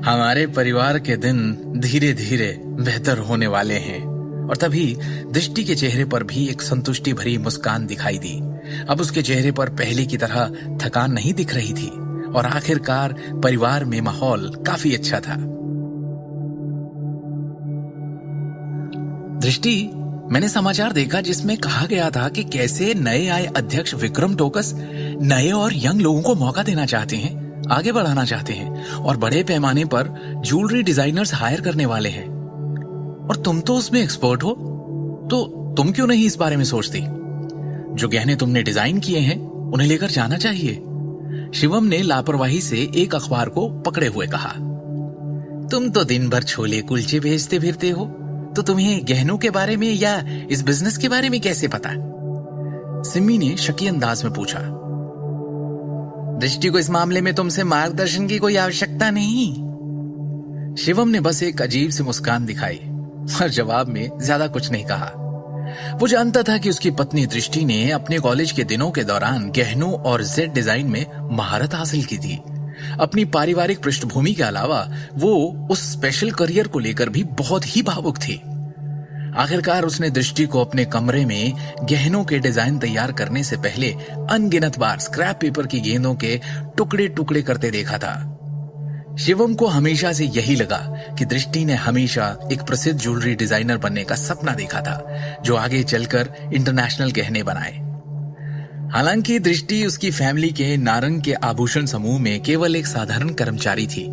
हमारे परिवार के दिन धीरे धीरे बेहतर होने वाले हैं। और तभी दृष्टि के चेहरे पर भी एक संतुष्टि भरी मुस्कान दिखाई दी। अब उसके चेहरे पर पहले की तरह थकान नहीं दिख रही थी और आखिरकार परिवार में माहौल काफी अच्छा था। दृष्टि, मैंने समाचार देखा जिसमें कहा गया था कि कैसे नए आए अध्यक्ष विक्रम टोकस नए और यंग लोगों को मौका देना चाहते हैं, आगे बढ़ाना चाहते हैं और बड़े पैमाने पर ज्वेलरी डिजाइनर्स हायर करने वाले हैं। और तुम तो उसमें एक्सपर्ट हो, तो तुम क्यों नहीं इस बारे में सोचती? जो गहने तुमने डिजाइन किए हैं उन्हें लेकर जाना चाहिए। शिवम ने लापरवाही से एक अखबार को पकड़े हुए कहा। तुम तो दिन भर छोले कुलचे भेजते फिरते हो, तो तुम्हें गहनों के बारे में या इस बिजनेस के बारे में कैसे पता? सिमी ने शकी अंदाज में पूछा। दृष्टि को इस मामले में तुमसे मार्गदर्शन की कोई आवश्यकता नहीं। शिवम ने बस एक अजीब सी मुस्कान दिखाई और जवाब में ज्यादा कुछ नहीं कहा। वो जानता था कि उसकी पत्नी दृष्टि ने अपने कॉलेज के दिनों के दौरान गहनों और जेड डिजाइन में महारत हासिल की थी। अपनी पारिवारिक पृष्ठभूमि के अलावा वो उस स्पेशल करियर को लेकर भी बहुत ही भावुक थी। आखिरकार उसने दृष्टि को अपने कमरे में गहनों के डिजाइन तैयार करने से पहले अनगिनत बार स्क्रैप पेपर की गेंदों के टुकड़े टुकड़े करते देखा था। शिवम को हमेशा से यही लगा कि दृष्टि ने हमेशा एक प्रसिद्ध ज्वेलरी डिजाइनर बनने का सपना देखा था, जो आगे चलकर इंटरनेशनल गहने बनाए। हालांकि दृष्टि उसकी फैमिली के नारंग के आभूषण समूह में केवल एक साधारण कर्मचारी थी।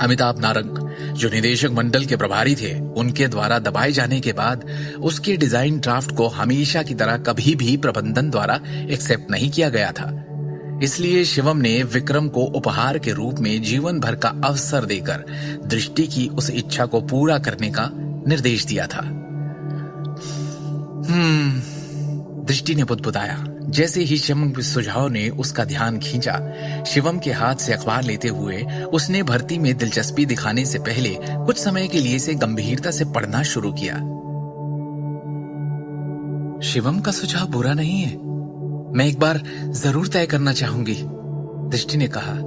अमिताभ नारंग, जो निदेशक मंडल के प्रभारी थे, उनके द्वारा दबाए जाने के बाद उसके डिजाइन ड्राफ्ट को हमेशा की तरह कभी भी प्रबंधन द्वारा एक्सेप्ट नहीं किया गया था। इसलिए शिवम ने विक्रम को उपहार के रूप में जीवन भर का अवसर देकर दृष्टि की उस इच्छा को पूरा करने का निर्देश दिया था। दृष्टि ने बुदबुदाया। जैसे ही शिवम के सुझाव ने उसका ध्यान खींचा, शिवम के हाथ से अखबार लेते हुए उसने भर्ती में दिलचस्पी दिखाने से पहले कुछ समय के लिए इसे गंभीरता से पढ़ना शुरू किया। शिवम का सुझाव बुरा नहीं है, मैं एक बार जरूर तय करना चाहूंगी, दृष्टि ने कहा।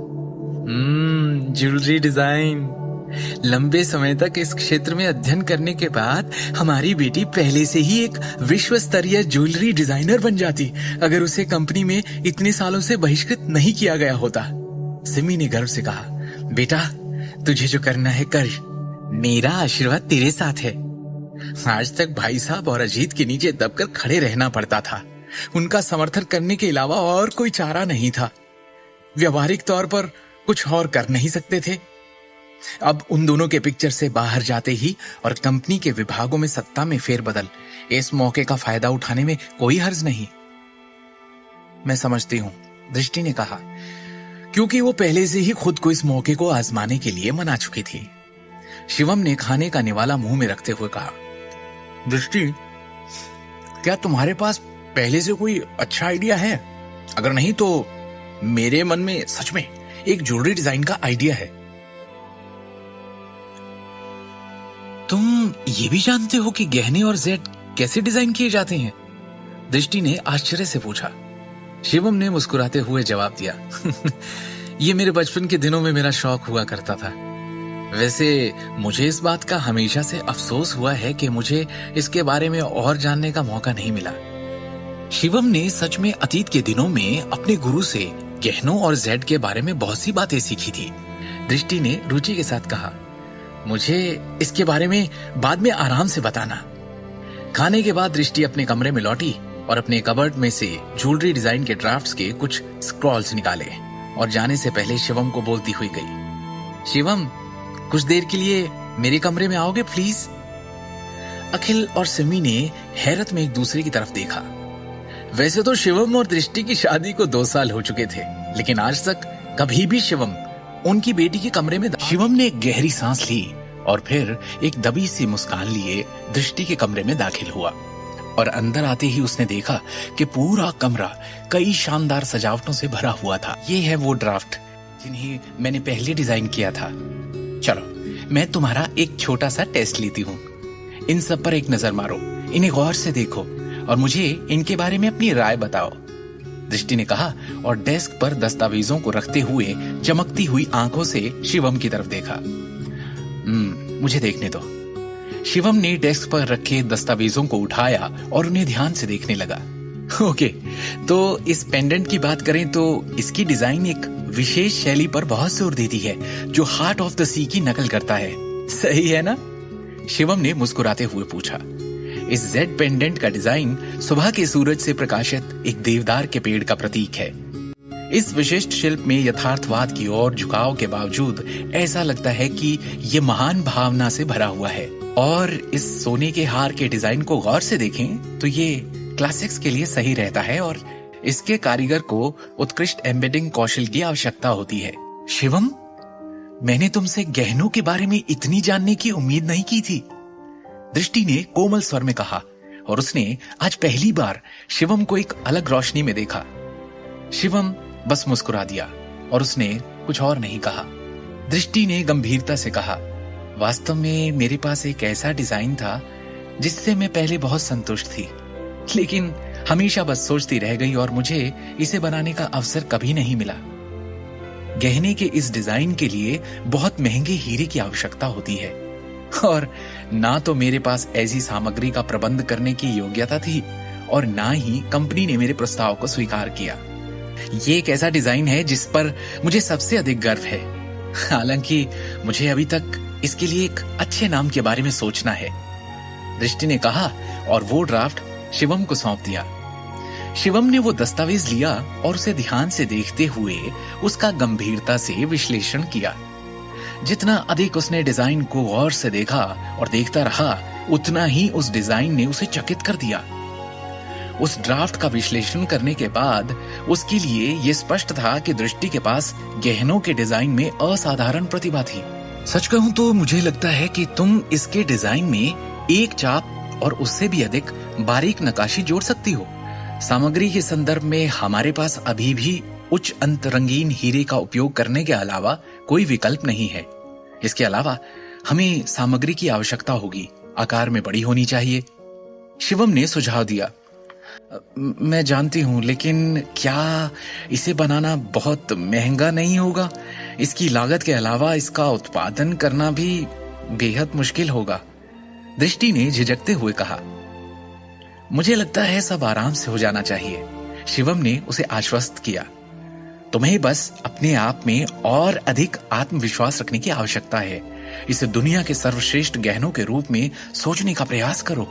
Jewellery design. लंबे समय तक इस क्षेत्र में अध्ययन करने के बाद हमारी बेटी पहले से ही एक विश्व स्तरीय ज्वेलरी डिजाइनर बन जाती, अगर उसे कंपनी में इतने सालों से बहिष्कृत नहीं किया गया होता। सिमी ने गर्व से कहा, बेटा तुझे जो करना है कर, मेरा आशीर्वाद तेरे साथ है। आज तक भाई साहब और अजीत के नीचे दबकर खड़े रहना पड़ता था। उनका समर्थन करने के अलावा और कोई चारा नहीं था। व्यवहारिक तौर पर कुछ और कर नहीं सकते थे। अब उन दोनों के पिक्चर से बाहर जाते ही और कंपनी के विभागों में सत्ता में फेरबदल, इस मौके का फायदा उठाने में कोई हर्ज नहीं। मैं समझती हूं, दृष्टि ने कहा, क्योंकि वो पहले से ही खुद को इस मौके को आजमाने के लिए मना चुकी थी। शिवम ने खाने का निवाला मुंह में रखते हुए कहा, दृष्टि, क्या तुम्हारे पास पहले से कोई अच्छा आइडिया है? अगर नहीं तो मेरे मन में सच में एक ज्वेलरी डिजाइन का आइडिया है। तुम ये भी जानते हो कि गहने और जेड कैसे डिजाइन किए जाते हैं? दृष्टि ने आश्चर्य से पूछा। शिवम ने मुस्कुराते हुए जवाब दिया, ये मेरे बचपन के दिनों में मेरा शौक हुआ करता था। वैसे मुझे इस बात का हमेशा से अफसोस हुआ है कि मुझे इसके बारे में और जानने का मौका नहीं मिला। शिवम ने सच में अतीत के दिनों में अपने गुरु से गहनों और जेड के बारे में बहुत सी बातें सीखी थी। दृष्टि ने रुचि के साथ कहा, मुझे इसके बारे में बाद में आराम से बताना। खाने के बाद दृष्टि अपने कमरे में लौटी और अपने कबर्ड में से ज्वेलरी डिजाइन के ड्राफ्ट्स के कुछ स्क्रॉल्स निकाले और जाने से पहले शिवम को बोलती हुई गई, शिवम, कुछ देर के लिए मेरे कमरे में आओगे प्लीज? अखिल और सिमी ने हैरत में एक दूसरे की तरफ देखा। वैसे तो शिवम और दृष्टि की शादी को 2 साल हो चुके थे, लेकिन आज तक कभी भी शिवम उनकी बेटी के कमरे में। शिवम ने एक गहरी सांस ली और फिर एक दबी सी मुस्कान लिए दृष्टि के कमरे में दाखिल हुआ और अंदर आते ही उसने देखा कि पूरा कमरा कई शानदार सजावटों से भरा हुआ था। ये है वो ड्राफ्ट जिन्हें मैंने पहले डिजाइन किया था। चलो, मैं तुम्हारा एक छोटा सा टेस्ट लेती हूँ। इन सब पर एक नजर मारो, इन्हें गौर से देखो और मुझे इनके बारे में अपनी राय बताओ, दृष्टि ने कहा और डेस्क पर दस्तावेजों को रखते हुए चमकती हुई आंखों से शिवम की तरफ देखा। मुझे देखने दो। शिवम ने डेस्क पर रखे दस्तावेजों को उठाया और उन्हें ध्यान से देखने लगा। ओके, तो इस पेंडेंट की बात करें तो इसकी डिजाइन एक विशेष शैली पर बहुत जोर देती है जो हार्ट ऑफ द सी की नकल करता है, सही है ना? शिवम ने मुस्कुराते हुए पूछा। इस जेड पेंडेंट का डिजाइन सुबह के सूरज से प्रकाशित एक देवदार के पेड़ का प्रतीक है। इस विशिष्ट शिल्प में यथार्थवाद की ओर झुकाव के बावजूद ऐसा लगता है कि ये महान भावना से भरा हुआ है। और इस सोने के हार के डिजाइन को गौर से देखें तो ये क्लासिक्स के लिए सही रहता है और इसके कारीगर को उत्कृष्ट एम्बेडिंग कौशल की आवश्यकता होती है। शिवम, मैंने तुमसे गहनों के बारे में इतनी जानने की उम्मीद नहीं की थी, दृष्टि ने कोमल स्वर में कहा और उसने आज पहली बार शिवम को एक अलग रोशनी में देखा। शिवम बस मुस्कुरा दिया और उसने कुछ और नहीं कहा। दृष्टि ने गंभीरता से कहा, वास्तव में मेरे पास एक ऐसा डिजाइन था जिससे मैं पहले बहुत संतुष्ट थी, लेकिन हमेशा बस सोचती रह गई और मुझे इसे बनाने का अवसर कभी नहीं मिला। गहने के इस डिजाइन के लिए बहुत महंगे हीरे की आवश्यकता होती है और ना तो मेरे पास ऐसी सामग्री का प्रबंध करने की योग्यता थी और ना ही कंपनी ने मेरे प्रस्ताव को स्वीकार किया। ये एक ऐसा डिजाइन है जिस पर मुझे सबसे अधिक गर्व है, हालांकि मुझे अभी तक इसके लिए एक अच्छे नाम के बारे में सोचना है, दृष्टि ने कहा और वो ड्राफ्ट शिवम को सौंप दिया। शिवम ने वो दस्तावेज लिया और उसे ध्यान से देखते हुए उसका गंभीरता से विश्लेषण किया। जितना अधिक उसने डिजाइन को गौर से देखा और देखता रहा, उतना ही उस डिजाइन ने उसे चकित कर दिया। उस ड्राफ्ट का विश्लेषण करने के बाद उसके लिए यह स्पष्ट था कि दृष्टि के पास गहनों के डिजाइन में असाधारण प्रतिभा थी। सच कहूं तो मुझे लगता है कि तुम इसके डिजाइन में एक चाप और उससे भी अधिक बारीक नक्काशी जोड़ सकती हो। सामग्री के संदर्भ में हमारे पास अभी भी उच्च अंत रंगीन हीरे का उपयोग करने के अलावा कोई विकल्प नहीं है। इसके अलावा हमें सामग्री की आवश्यकता होगी, आकार में बड़ी होनी चाहिए, शिवम ने सुझाव दिया। मैं जानती हूं, लेकिन क्या इसे बनाना बहुत महंगा नहीं होगा? इसकी लागत के अलावा इसका उत्पादन करना भी बेहद मुश्किल होगा, दृष्टि ने झिझकते हुए कहा। मुझे लगता है सब आराम से हो जाना चाहिए, शिवम ने उसे आश्वस्त किया। तुम्हें बस अपने आप में और अधिक आत्मविश्वास रखने की आवश्यकता है। इसे दुनिया के सर्वश्रेष्ठ गहनों के रूप में सोचने का प्रयास करो।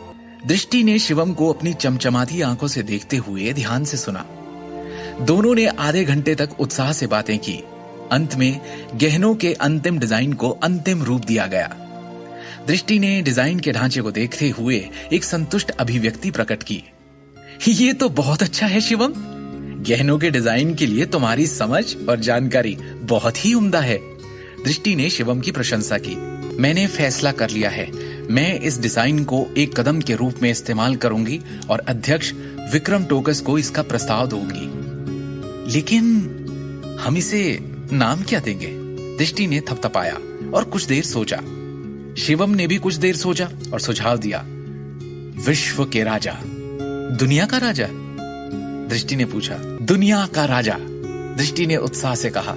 दृष्टि ने शिवम को अपनी चमचमाती आंखों से देखते हुए ध्यान से सुना। दोनों ने आधे घंटे तक उत्साह से बातें की अंत में गहनों के अंतिम डिजाइन को अंतिम रूप दिया गया। दृष्टि ने डिजाइन के ढांचे को देखते हुए एक संतुष्ट अभिव्यक्ति प्रकट की। ये तो बहुत अच्छा है शिवम, गहनों के डिजाइन के लिए तुम्हारी समझ और जानकारी बहुत ही उम्दा है। दृष्टि ने शिवम की प्रशंसा की। मैंने फैसला कर लिया है, मैं इस डिजाइन को एक कदम के रूप में इस्तेमाल करूंगी और अध्यक्ष विक्रम टोकस को इसका प्रस्ताव दूंगी। लेकिन हम इसे नाम क्या देंगे? दृष्टि ने थपथपाया और कुछ देर सोचा। शिवम ने भी कुछ देर सोचा और सुझाव दिया, विश्व के राजा। दुनिया का राजा? दृष्टि ने पूछा। दुनिया का राजा, दृष्टि ने उत्साह से कहा।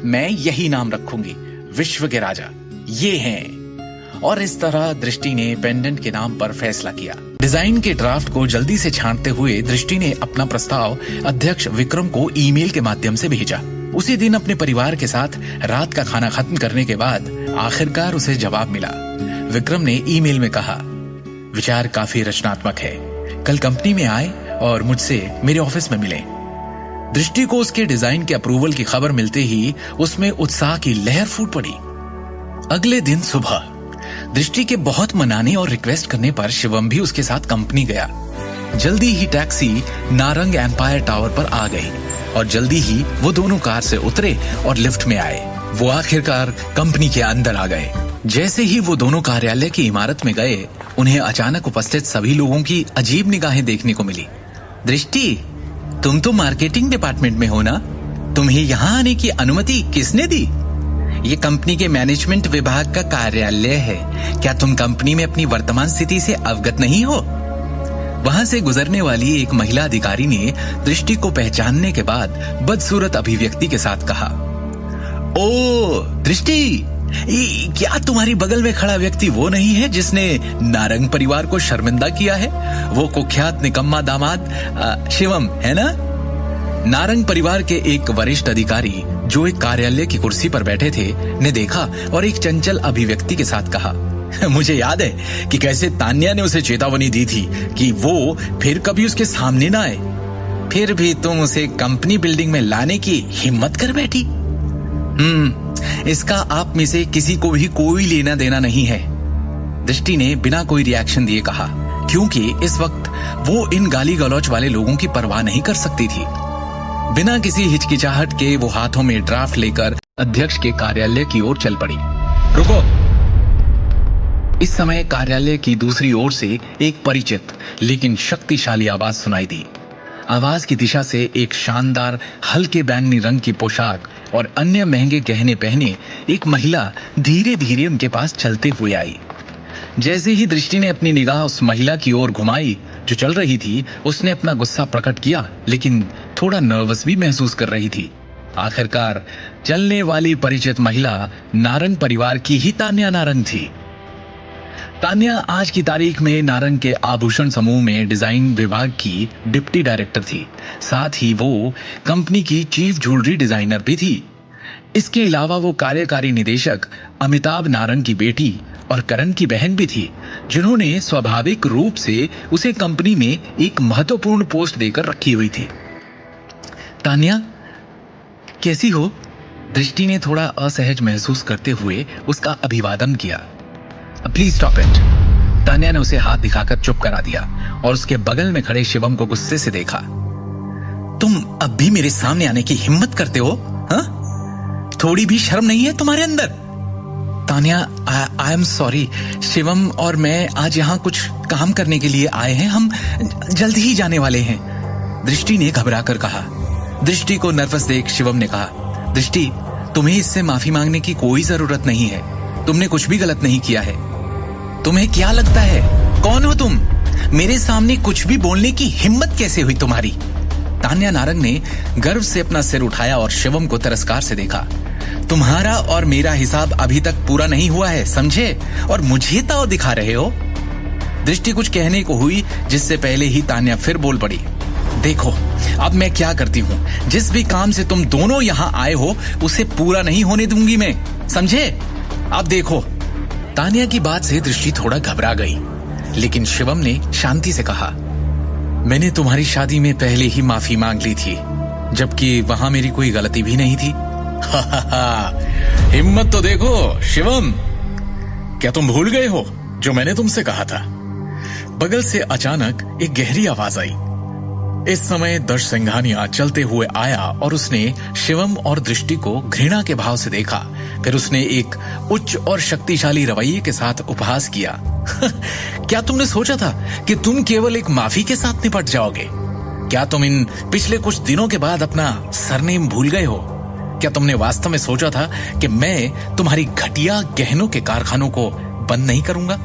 मैं यही नाम रखूंगी, विश्व के राजा। ये हैं। और इस तरह दृष्टि ने पेंडेंट के नाम पर फैसला किया। डिजाइन के ड्राफ्ट को जल्दी से छांटते हुए दृष्टि ने अपना प्रस्ताव अध्यक्ष विक्रम को ईमेल के माध्यम से भेजा। उसी दिन अपने परिवार के साथ रात का खाना खत्म करने के बाद आखिरकार उसे जवाब मिला। विक्रम ने ईमेल में कहा, विचार काफी रचनात्मक है, कल कंपनी में आए और मुझसे मेरे ऑफिस में मिले। दृष्टि को उसके डिजाइन के अप्रूवल की खबर मिलते ही उसमें उत्साह की लहर फूट पड़ी। अगले दिन सुबह दृष्टि के बहुत मनाने और रिक्वेस्ट करने पर शिवम भी उसके साथ कंपनी गया। जल्दी ही टैक्सी नारंग एम्पायर टावर पर आ गई और जल्दी ही वो दोनों कार से उतरे और लिफ्ट में आए। वो आखिरकार कंपनी के अंदर आ गए। जैसे ही वो दोनों कार्यालय की इमारत में गए, उन्हें अचानक उपस्थित सभी लोगों की अजीब निगाहें देखने को मिली। दृष्टि, तुम तो मार्केटिंग डिपार्टमेंट में हो ना? तुम्हें यहाँ आने की अनुमति किसने दी? ये कंपनी के मैनेजमेंट विभाग का कार्यालय है। क्या तुम कंपनी में अपनी वर्तमान स्थिति से अवगत नहीं हो? वहां से गुजरने वाली एक महिला अधिकारी ने दृष्टि को पहचानने के बाद बदसूरत अभिव्यक्ति के साथ कहा, ओ दृष्टि, क्या तुम्हारी बगल में खड़ा व्यक्ति वो नहीं है जिसने नारंग परिवार को शर्मिंदा किया है? वो कुख्यात निकम्मा दामाद शिवम है ना? नारंग परिवार के एक वरिष्ठ अधिकारी जो एक कार्यालय की कुर्सी पर बैठे थे ने देखा और एक चंचल अभिव्यक्ति के साथ कहा, मुझे याद है कि कैसे तान्या ने उसे चेतावनी दी थी कि वो फिर कभी उसके सामने ना आए। फिर भी तुम उसे कंपनी बिल्डिंग में लाने की हिम्मत कर बैठी। इसका आप में से किसी को भी कोई लेना देना नहीं है, दृष्टि ने बिना कोई रिएक्शन दिए कहा, क्योंकि इस वक्त वो इन गाली गलौच वाले लोगों की परवाह नहीं कर सकती थी। बिना किसी हिचकिचाहट के वो हाथों में ड्राफ्ट लेकर अध्यक्ष के कार्यालय की ओर चल पड़ी। रुको! इस समय कार्यालय की दूसरी ओर से एक परिचित लेकिन शक्तिशाली आवाज सुनाई दी। आवाज की दिशा से एक शानदार हल्के बैंगनी रंग की पोशाक और अन्य महंगे गहने पहने एक महिला धीरे धीरे उनके पास चलते हुए आई। जैसे ही दृष्टि ने अपनी निगाह उस महिला की ओर घुमाई जो चल रही थी, उसने अपना गुस्सा प्रकट किया, लेकिन थोड़ा नर्वस भी महसूस कर रही थी। आखिरकार चलने वाली परिचित महिला नारंग परिवार की ही तान्या नारंग थी। तान्या आज की तारीख में नारंग के आभूषण समूह में डिजाइन विभाग की डिप्टी डायरेक्टर थी। साथ ही वो कंपनी की चीफ ज्वेलरी डिजाइनर भी थी। इसके अलावा वो कार्यकारी निदेशक अमिताभ नारंग की बेटी और करण की बहन भी थी, जिन्होंने स्वाभाविक रूप से उसे कंपनी में एक महत्वपूर्ण पोस्ट देकर रखी हुई थी। तान्या, कैसी हो? दृष्टि ने थोड़ा असहज महसूस करते हुए उसका अभिवादन किया। Please stop it. तान्या ने उसे हाथ दिखाकर चुप करा दिया और उसके बगल में खड़े शिवम को गुस्से से देखा। तुम अब भी मेरे सामने आने की हिम्मत करते हो? हाँ? थोड़ी भी शर्म नहीं है तुम्हारे अंदर? Tanya, I am sorry. Shivam और मैं आज यहाँ कुछ काम करने के लिए आए हैं, हम जल्द ही जाने वाले हैं, दृष्टि ने घबराकर कहा। दृष्टि को नर्वस देख शिवम ने कहा, दृष्टि, तुम्हें इससे माफी मांगने की कोई जरूरत नहीं है। तुमने कुछ भी गलत नहीं किया है। तुम्हें क्या लगता है, कौन हो तुम? मेरे सामने कुछ भी बोलने की हिम्मत कैसे हुई तुम्हारी? तान्या नारंग ने गर्व से अपना सिर उठाया और शिवम को तिरस्कार से देखा। तुम्हारा और मेरा हिसाब अभी तक पूरा नहीं हुआ है, समझे? और मुझे ताव दिखा रहे हो? दृष्टि कुछ कहने को हुई, जिससे पहले ही तान्या फिर बोल पड़ी। देखो, अब मैं क्या करती हूँ, जिस भी काम से तुम दोनों यहाँ आए हो उसे पूरा नहीं होने दूंगी मैं, समझे? अब देखो। तान्या की बात से दृष्टि थोड़ा घबरा गई, लेकिन शिवम ने शांति से कहा, मैंने तुम्हारी शादी में पहले ही माफी मांग ली थी, जबकि वहां मेरी कोई गलती भी नहीं थी। हिम्मत तो देखो शिवम, क्या तुम भूल गए हो जो मैंने तुमसे कहा था? बगल से अचानक एक गहरी आवाज आई। इस समय दर्श सिंघानिया चलते हुए आया और उसने शिवम और दृष्टि को घृणा के भाव से देखा। फिर उसने एक उच्च और शक्तिशाली रवैये के साथ उपहास किया। क्या तुमने सोचा था कि तुम केवल एक माफी के साथ निपट जाओगे? क्या तुम इन पिछले कुछ दिनों के बाद अपना सरनेम भूल गए हो? क्या तुमने वास्तव में सोचा था कि मैं तुम्हारी घटिया गहनों के कारखानों को बंद नहीं करूंगा?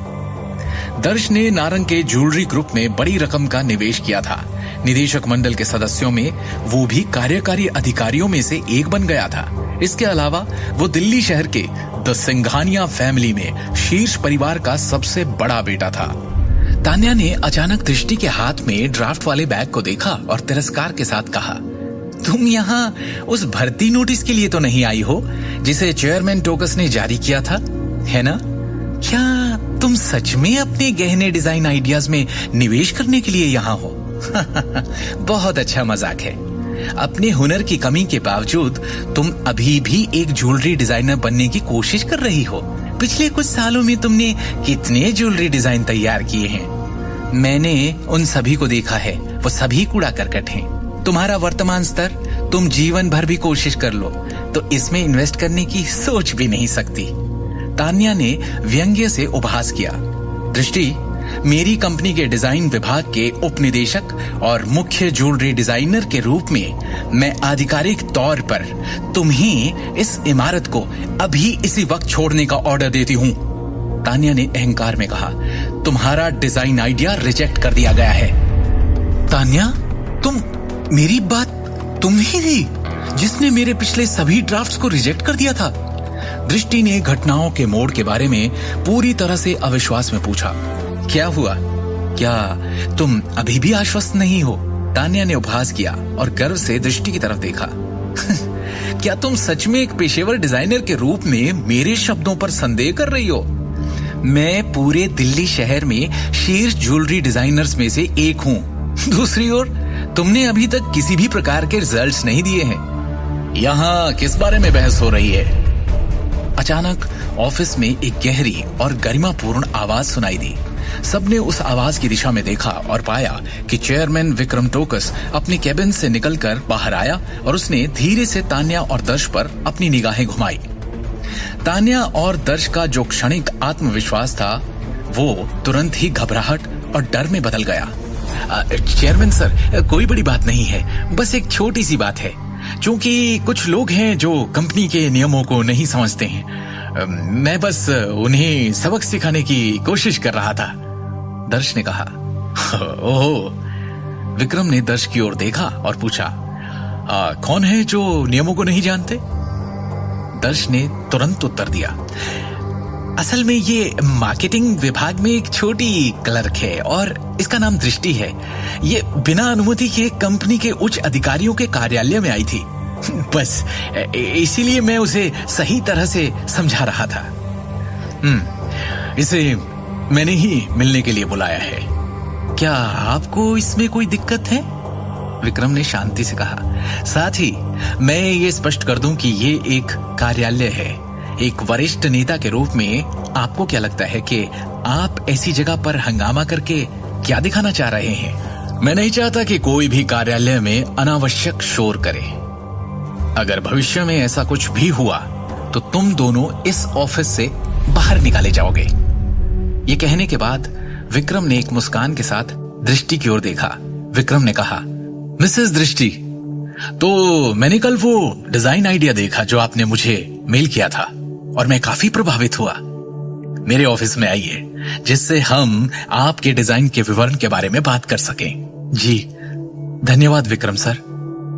दर्श ने नारंग के ज्वेलरी ग्रुप में बड़ी रकम का निवेश किया था। निदेशक मंडल के सदस्यों में वो भी कार्यकारी अधिकारियों में से एक बन गया था। इसके अलावा वो दिल्ली शहर के द सिंघानिया फैमिली में शीर्ष परिवार का सबसे बड़ा बेटा था। तान्या ने अचानक दृष्टि के हाथ में ड्राफ्ट वाले बैग को देखा और तिरस्कार के साथ कहा, तुम यहाँ उस भर्ती नोटिस के लिए तो नहीं आई हो जिसे चेयरमैन टोकस ने जारी किया था, है ना? क्या तुम सच में अपने गहने डिजाइन आइडियाज में निवेश करने के लिए यहाँ हो? बहुत अच्छा मजाक है। अपने हुनर की कमी के बावजूद तुम अभी भी एक ज्वेलरी डिजाइनर बनने की कोशिश कर रही हो। पिछले कुछ सालों में तुमने कितने ज्वेलरी डिजाइन तैयार किए हैं? मैंने उन सभी को देखा है, वो सभी कूड़ा करकट हैं। तुम्हारा वर्तमान स्तर तुम जीवन भर भी कोशिश कर लो तो इसमें इन्वेस्ट करने की सोच भी नहीं सकती। तान्या ने व्यंग्य से उपहास किया। दृष्टि, मेरी कंपनी के डिजाइन विभाग के उपनिदेशक और मुख्य ज्वेलरी डिजाइनर के रूप में मैं आधिकारिक तौर पर तुम्हें इस इमारत को अभी इसी वक्त छोड़ने का ऑर्डर देती हूँ। तान्या ने अहंकार में कहा, तुम्हारा डिजाइन आइडिया रिजेक्ट कर दिया गया है। तान्या, तुम, मेरी बात तुम ही थी जिसने मेरे पिछले सभी ड्राफ्ट्स को रिजेक्ट कर दिया था? दृष्टि ने घटनाओं के मोड़ के बारे में पूरी तरह से अविश्वास में पूछा। क्या हुआ? क्या तुम अभी भी आश्वस्त नहीं हो? तान्या ने उपहास किया और गर्व से दृष्टि की तरफ देखा। क्या तुम सच में एक पेशेवर डिजाइनर के रूप में मेरे शब्दों पर संदेह कर रही हो? मैं पूरे दिल्ली शहर में शीर्ष ज्वेलरी डिजाइनर्स में से एक हूँ। दूसरी ओर तुमने अभी तक किसी भी प्रकार के रिजल्ट्स नहीं दिए हैं। यहाँ किस बारे में बहस हो रही है? अचानक ऑफिस में एक गहरी और गरिमापूर्ण आवाज सुनाई दी। सबने उस आवाज की दिशा में देखा और पाया कि चेयरमैन विक्रम टोकस अपने कैबिन से निकलकर बाहर आया और उसने धीरे से तान्या और दर्श पर अपनी निगाहें घुमाई। तान्या और दर्श का जो क्षणिक आत्मविश्वास था वो तुरंत ही घबराहट और डर में बदल गया। चेयरमैन सर, कोई बड़ी बात नहीं है, बस एक छोटी सी बात है। क्योंकि कुछ लोग हैं जो कंपनी के नियमों को नहीं समझते हैं, मैं बस उन्हें सबक सिखाने की कोशिश कर रहा था, दर्श ने कहा। ओहो, विक्रम ने दर्श की ओर देखा और पूछा, कौन है जो नियमों को नहीं जानते? दर्श ने तुरंत उत्तर दिया, असल में ये मार्केटिंग विभाग में एक छोटी क्लर्क है और इसका नाम दृष्टि है। ये बिना अनुमति के कंपनी के उच्च अधिकारियों के कार्यालय में आई थी, बस इसीलिए मैं उसे सही तरह से समझा रहा था। इसे मैंने ही मिलने के लिए बुलाया है। क्या आपको इसमें कोई दिक्कत है? विक्रम ने शांति से कहा। साथ ही मैं ये स्पष्ट कर दूं कि ये एक कार्यालय है। एक वरिष्ठ नेता के रूप में आपको क्या लगता है कि आप ऐसी जगह पर हंगामा करके क्या दिखाना चाह रहे हैं? मैं नहीं चाहता कि कोई भी कार्यालय में अनावश्यक शोर करे। अगर भविष्य में ऐसा कुछ भी हुआ तो तुम दोनों इस ऑफिस से बाहर निकाले जाओगे। ये कहने के बाद विक्रम ने एक मुस्कान के साथ दृष्टि की ओर देखा। विक्रम ने कहा, मिसेस दृष्टि, तो मैंने कल वो डिजाइन आइडिया देखा जो आपने मुझे मेल किया था और मैं काफी प्रभावित हुआ। मेरे ऑफिस में आइए जिससे हम आपके डिजाइन के विवरण के बारे में बात कर सकें। जी धन्यवाद विक्रम सर,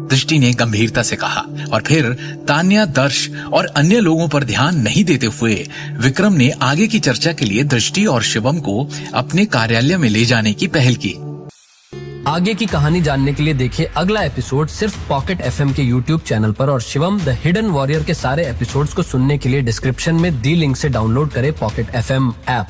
दृष्टि ने गंभीरता से कहा और फिर तान्या, दर्श और अन्य लोगों पर ध्यान नहीं देते हुए विक्रम ने आगे की चर्चा के लिए दृष्टि और शिवम को अपने कार्यालय में ले जाने की पहल की। आगे की कहानी जानने के लिए देखिए अगला एपिसोड सिर्फ पॉकेट एफएम के YouTube चैनल पर और शिवम द हिडन वॉरियर के सारे एपिसोड्स को सुनने के लिए डिस्क्रिप्शन में दी लिंक से डाउनलोड करें पॉकेट एफएम ऐप।